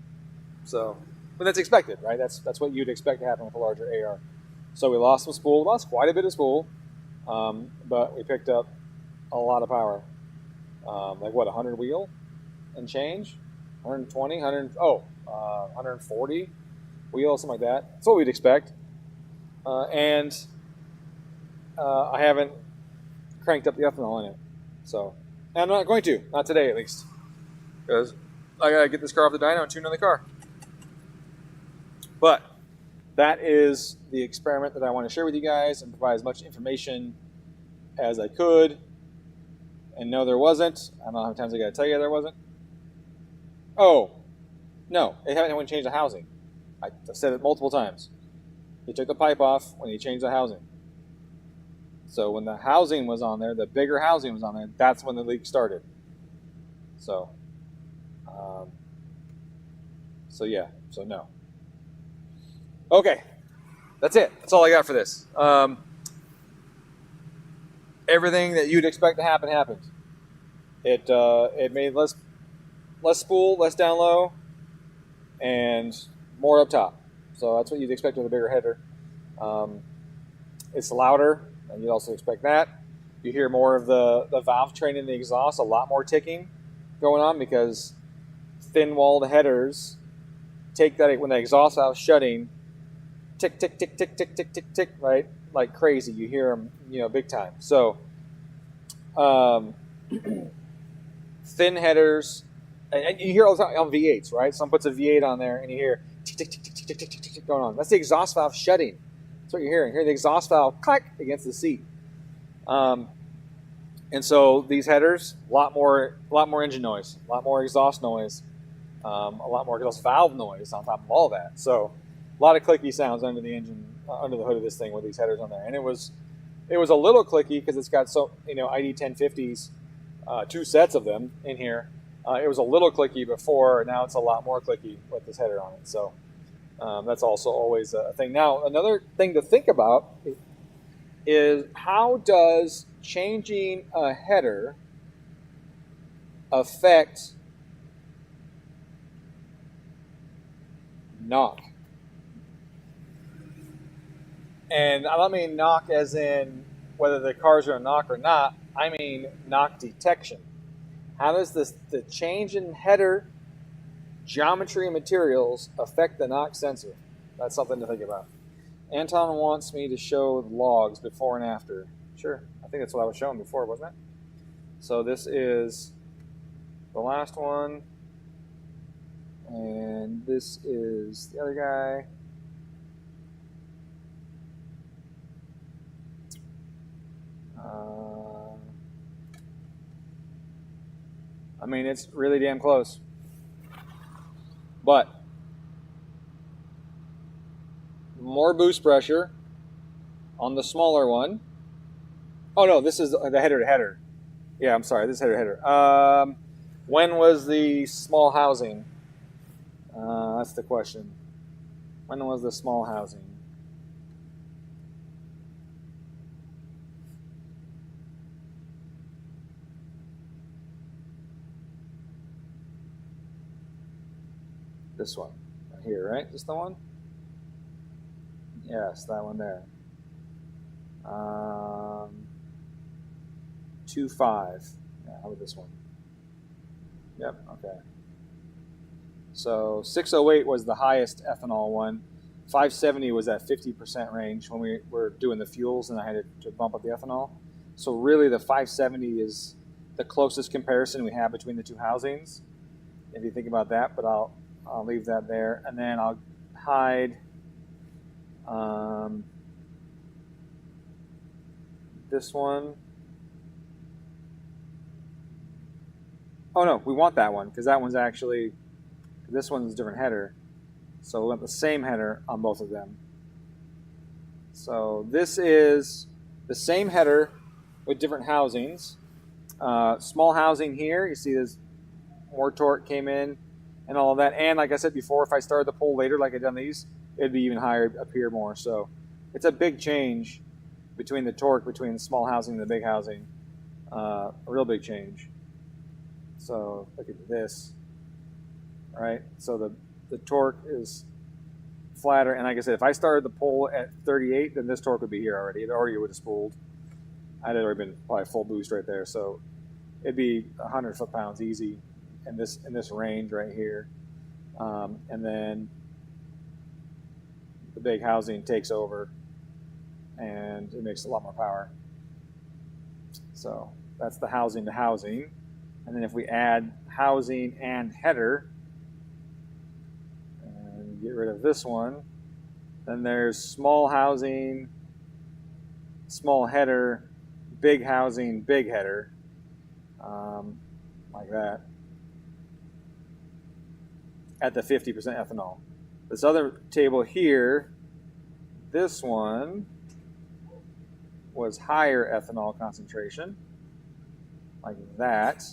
So, but that's expected, right? That's what you'd expect to happen with a larger AR. So we lost some spool, lost quite a bit of spool, but we picked up a lot of power. Like what, 100 wheel and change? 120, 140 wheel, something like that. That's what we'd expect. And I haven't cranked up the ethanol in it. So, and I'm not going to, not today at least, because I gotta get this car off the dyno and tune on the car. But that is the experiment that I want to share with you guys and provide as much information as I could. And no, there wasn't. I don't know how many times I gotta tell you there wasn't. Oh, no, they haven't changed the housing. I've said it multiple times. He took the pipe off when he changed the housing. So when the housing was on there, the bigger housing was on there, that's when the leak started. So, so no. Okay, that's it. That's all I got for this. Everything that you'd expect to happen happened. It made less spool, less down low, and more up top. So that's what you'd expect with a bigger header. It's louder, and you'd also expect that. You hear more of the valve train in the exhaust, a lot more ticking going on, because thin-walled headers take that when the exhaust valve's shutting, tick, tick, tick, tick, tick, tick, tick, tick, right? Like crazy. You hear them, big time. So thin headers, and you hear all the time on V8s, right? Someone puts a V8 on there, and you hear tick, tick, tick, tick, tick, tick, tick, tick, tick going on. That's the exhaust valve shutting. That's what you're hearing. You hear the exhaust valve click against the seat. And so these headers, a lot more engine noise, a lot more exhaust noise, a lot more exhaust valve noise on top of all that. So a lot of clicky sounds under the engine, under the hood of this thing with these headers on there. And it was a little clicky because it's got ID 1050s, 2 sets of them in here. It was a little clicky before, now it's a lot more clicky with this header on it. So that's also always a thing. Now, another thing to think about is how does changing a header affect knock? And I don't mean knock as in whether the cars are a knock or not. I mean knock detection. How does the change in header geometry and materials affect the knock sensor? That's something to think about. Anton wants me to show the logs before and after. Sure, I think that's what I was showing before, wasn't it? So this is the last one, and this is the other guy. I mean, it's really damn close. But more boost pressure on the smaller one. Oh no, this is the header to header. Yeah, I'm sorry, this is header to header. When was the small housing? That's the question. When was the small housing? This one right here, right? This the one? Yes, that one there. 2.5. Yeah, how about this one? Yep, okay. So 608 was the highest ethanol one. 570 was at 50% range when we were doing the fuels and I had to bump up the ethanol. So really the 570 is the closest comparison we have between the two housings, if you think about that, but I'll leave that there. And then I'll hide this one. Oh no, we want that one because that one's actually, this one's a different header. So we want the same header on both of them. So this is the same header with different housings. Small housing here, you see there's more torque came in and all of that. And like I said before, if I started the pull later like I've done these, it'd be even higher up here more. So it's a big change between the torque between the small housing and the big housing. A real big change. So look at this, right? So the torque is flatter. And like I said, if I started the pull at 38, then this torque would be here already. It already would have spooled. I'd already been probably full boost right there. So it'd be 100 foot-pounds easy in this range right here. And then the big housing takes over and it makes a lot more power. So that's the housing to housing. And then if we add housing and header and get rid of this one, then there's small housing, small header, big housing, big header, like that, at the 50% ethanol. This other table here, this one was higher ethanol concentration, like that.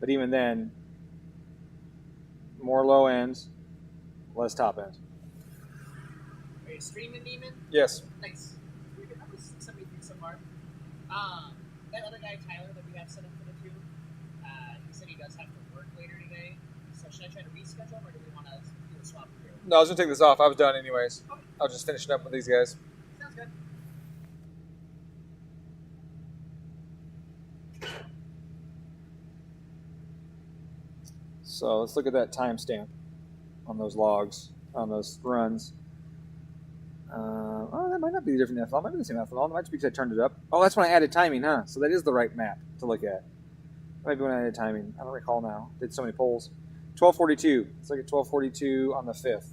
But even then, more low ends, less top end. Are you streaming, Demon? Yes. Nice. I was somebody through so far. That other guy, Tyler, that we have set up for the two, he said he does have to work later today. So should I try to reschedule him, or do we want to do a swap here? No, I was going to take this off. I was done anyways. Okay. I was just finishing up with these guys. Sounds good. So let's look at that timestamp on those logs, on those runs. Oh, that might not be the different ethanol. It might be the same ethanol. It might just be because I turned it up. Oh, that's when I added timing, huh? So that is the right map to look at. That might be when I added timing. I don't recall now. Did so many polls. 1242. Let's look at 1242 on the 5th.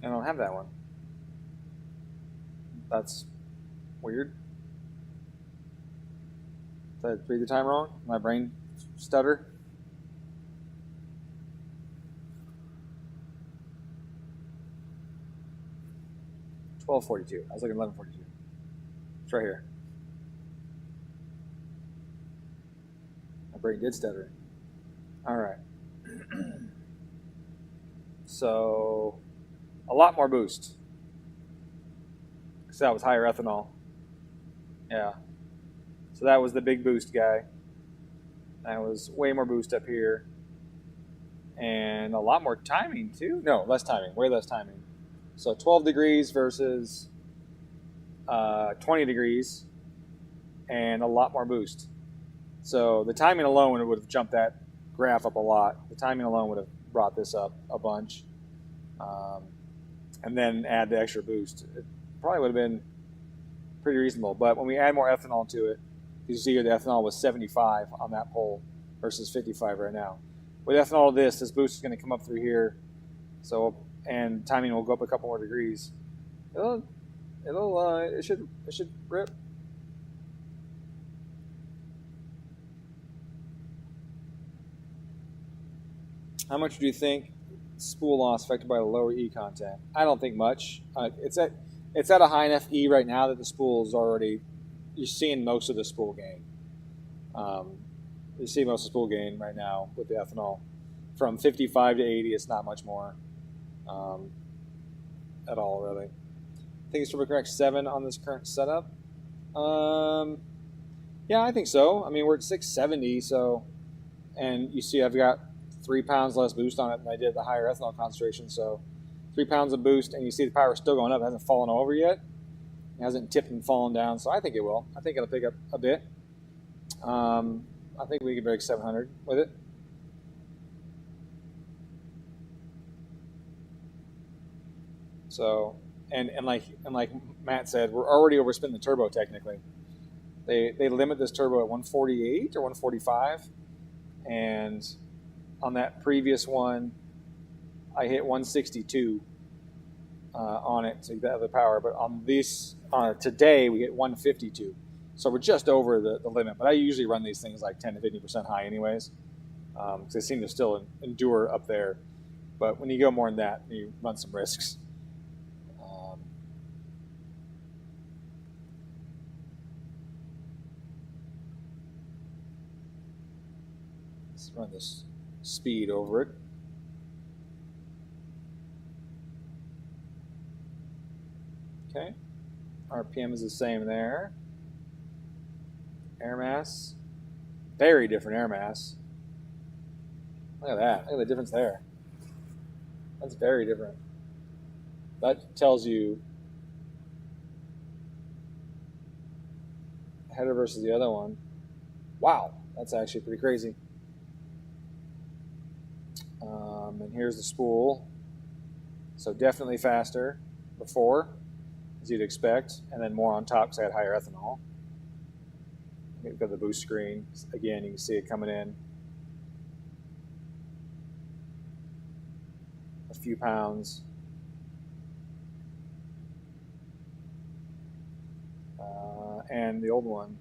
I don't have that one. That's weird. Did I read the time wrong? My brain stutter? $12.42. I was looking at $11.42. It's right here. My brain did stutter. All right. So a lot more boost. So that was higher ethanol. Yeah. So that was the big boost guy. That was way more boost up here. And a lot more timing too. No, less timing. Way less timing. So 12 degrees versus 20 degrees and a lot more boost. So the timing alone would have jumped that graph up a lot. The timing alone would have brought this up a bunch. And then add the extra boost. It probably would have been pretty reasonable. But when we add more ethanol to it, you see here the ethanol was 75 on that pole versus 55 right now. With ethanol to this boost is going to come up through here. So, and timing will go up a couple more degrees. It should rip. How much do you think spool loss affected by the lower E content? I don't think much. It's at a high enough E right now that the spool is already, you're seeing most of the spool gain. You see most of the spool gain right now with the ethanol. From 55 to 80, it's not much more at all, really. I think it's turbo correct 7 on this current setup. Yeah, I think so. I mean, we're at 670, so, and you see I've got 3 pounds less boost on it than I did the higher ethanol concentration. So 3 pounds of boost, and you see the power still going up. It hasn't fallen over yet. It hasn't tipped and fallen down. So I think it will. I think it'll pick up a bit. I think we can break 700 with it. So, and like Matt said, we're already overspinning the turbo technically. They limit this turbo at 148 or 145, and on that previous one, I hit 162 on it to get the power. But on this today, we hit 152. So we're just over the limit. But I usually run these things like 10 to 50% high anyways. Because they seem to still endure up there. But when you go more than that, you run some risks. Let's run this speed over it. Okay. RPM is the same there. Air mass. Very different air mass. Look at that. Look at the difference there. That's very different. That tells you header versus the other one. Wow. That's actually pretty crazy. And here's the spool. So definitely faster before, as you'd expect, and then more on top because I had higher ethanol. We've got the boost screen. Again, you can see it coming in. A few pounds. And the old one.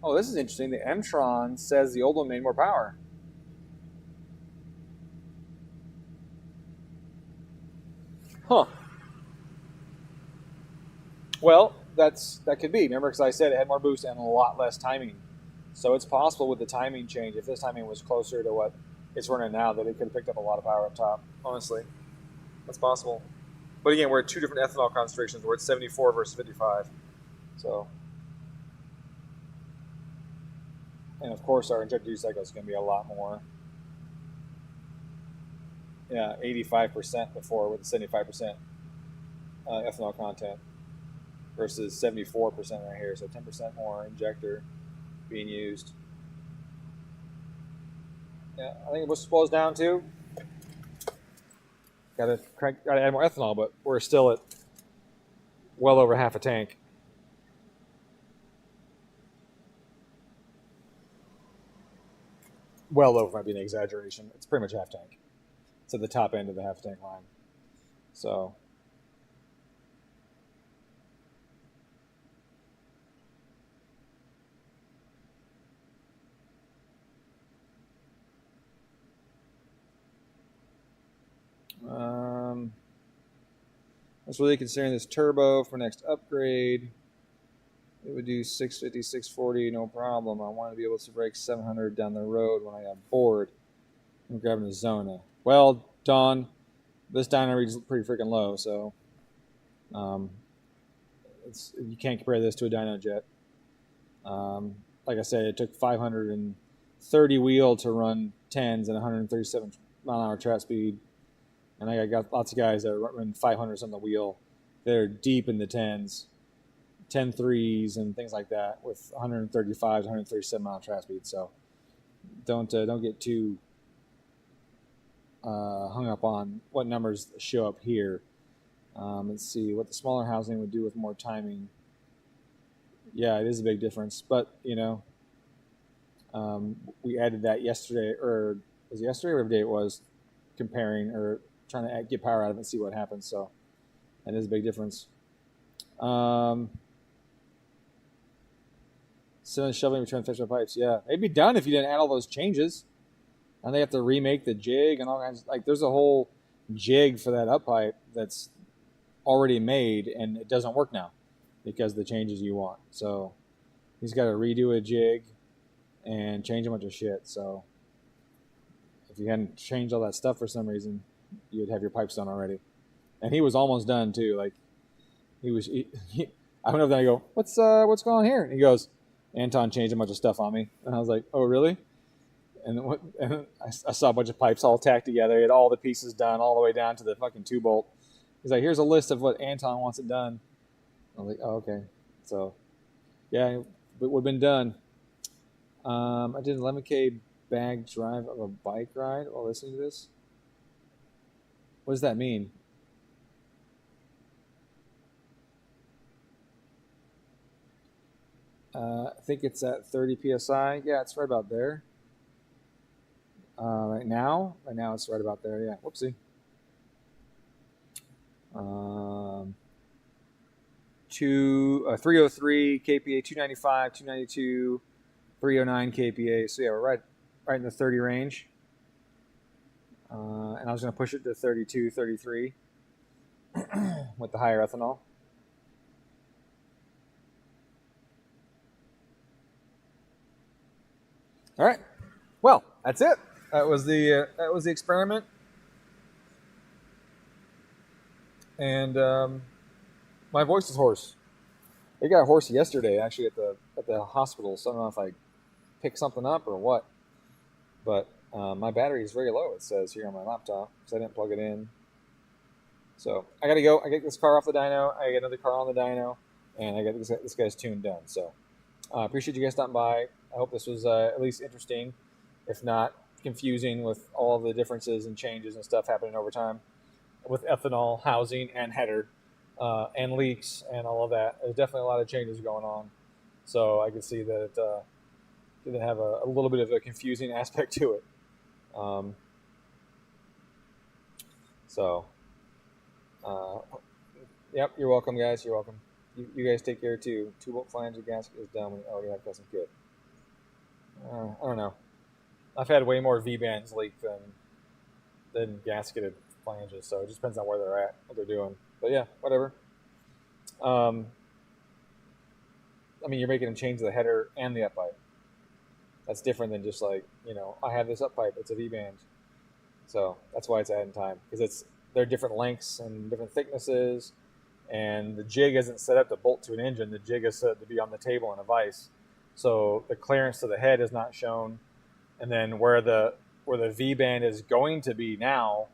Oh, this is interesting. The EMtron says the old one made more power. Huh. Well, that could be. Remember, because I said it had more boost and a lot less timing. So it's possible with the timing change, if this timing was closer to what it's running now, that it could have picked up a lot of power up top. Honestly, that's possible. But again, we're at 2 different ethanol concentrations. We're at 74 versus 55. So, and of course, our injector use cycle is going to be a lot more. Yeah, 85% before with 75% ethanol content versus 74% right here. So 10% more injector being used. Yeah, I think it slows down too. Gotta add more ethanol, but we're still at well over half a tank. Well over might be an exaggeration. It's pretty much half tank. It's at the top end of the half tank line. So I was really considering this turbo for next upgrade. It would do 650, 640, no problem. I want to be able to break 700 down the road when I got bored. I'm grabbing a Zona. Well, Don, This dyno reads pretty freaking low, so you can't compare this to a dyno jet. Like I said, it took 530 wheel to run 10s and 137 mile an hour trap speed, and I got lots of guys that are running 500s on the wheel. They're deep in the 10s, 10 threes and things like that with 135 to 137 mile trap speed. So don't get too hung up on what numbers show up here. Let's see what the smaller housing would do with more timing. Yeah, it is a big difference, but we added that yesterday, or was it yesterday, or whatever day it was, comparing or trying to get power out of it and see what happens. So that is a big difference. So shoveling return fixture pipes. Yeah, they'd be done if you didn't add all those changes. And they have to remake the jig and all kinds. Like there's a whole jig for that up pipe that's already made, and it doesn't work now because of the changes you want. So he's got to redo a jig and change a bunch of shit. So if you hadn't changed all that stuff for some reason, you'd have your pipes done already. And he was almost done too. Like I went over there and I go, what's going on here? And he goes, Anton changed a bunch of stuff on me. And I was like, oh really? And I saw a bunch of pipes all tacked together. He had all the pieces done all the way down to the fucking 2-bolt. He's like, here's a list of what Anton wants it done. I was like, oh, okay. So, yeah, it would have been done. I did an 11K bag drive of a bike ride while listening to this. What does that mean? I think it's at 30 PSI. Yeah, it's right about there. Right now it's right about there. Yeah, whoopsie. 303 kPa, 295, 292, 309 kPa. So yeah, we're right in the 30 range. And I was going to push it to 32, 33 with the higher ethanol. All right. Well, that's it. That was the experiment. And my voice is hoarse. It got hoarse yesterday, actually, at the hospital. So I don't know if I picked something up or what. But my battery is very low, it says here on my laptop, because I didn't plug it in. So I got to go. I get this car off the dyno. I get another car on the dyno. And I got this guy's tune done. So I appreciate you guys stopping by. I hope this was at least interesting, if not confusing, with all the differences and changes and stuff happening over time with ethanol, housing, and header, and leaks, and all of that. There's definitely a lot of changes going on. So I could see that it didn't have a little bit of a confusing aspect to it. Yep, you're welcome, guys. You're welcome. You guys take care, too. 2-bolt flange gasket is done when you already have custom kit. I don't know. I've had way more V-bands leak than gasketed flanges, so it just depends on where they're at, what they're doing. But yeah, whatever. I mean, you're making them change the header and the up pipe. That's different than just like, I have this up pipe, it's a V-band. So that's why it's adding time, because they're different lengths and different thicknesses, and the jig isn't set up to bolt to an engine. The jig is set up to be on the table in a vise. So the clearance to the head is not shown, and then where the V-band is going to be now,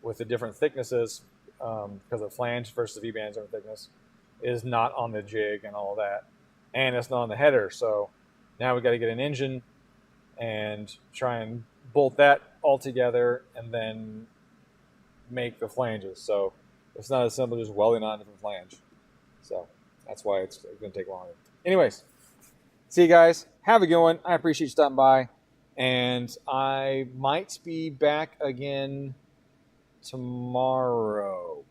with the different thicknesses, because of flange versus V-band's different thickness, is not on the jig and all of that, and it's not on the header. So now we got to get an engine and try and bolt that all together, and then make the flanges. So it's not as simple as just welding on a different flange. So that's why it's going to take longer. Anyways, see you guys. Have a good one. I appreciate you stopping by. And I might be back again tomorrow.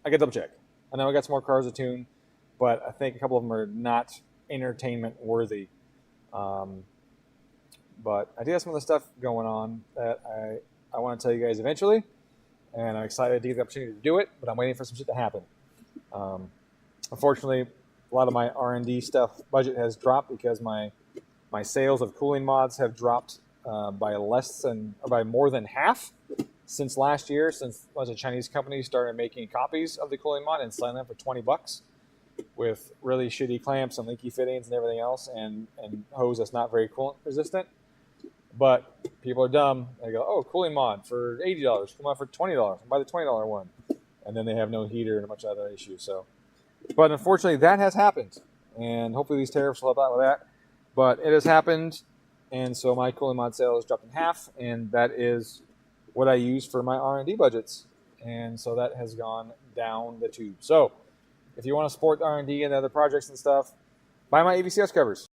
I got to double check. I know I got some more cars to tune, but I think a couple of them are not entertainment worthy. But I do have some other stuff going on that I want to tell you guys eventually. And I'm excited to get the opportunity to do it, but I'm waiting for some shit to happen. Unfortunately, a lot of my R&D stuff budget has dropped because my sales of cooling mods have dropped by more than half since last year, since a bunch of Chinese companies started making copies of the cooling mod and selling them for $20 with really shitty clamps and leaky fittings and everything else, and hose that's not very coolant resistant. But people are dumb. They go, oh, cooling mod for $80, cooling mod for $20. Buy the $20 one. And then they have no heater and a bunch of other issues. So, but unfortunately, that has happened. And hopefully these tariffs will help out with that. But it has happened. And so my cooling mod sale has dropped in half. And that is what I use for my R&D budgets. And so that has gone down the tube. So if you want to support R&D and other projects and stuff, buy my AVCS covers.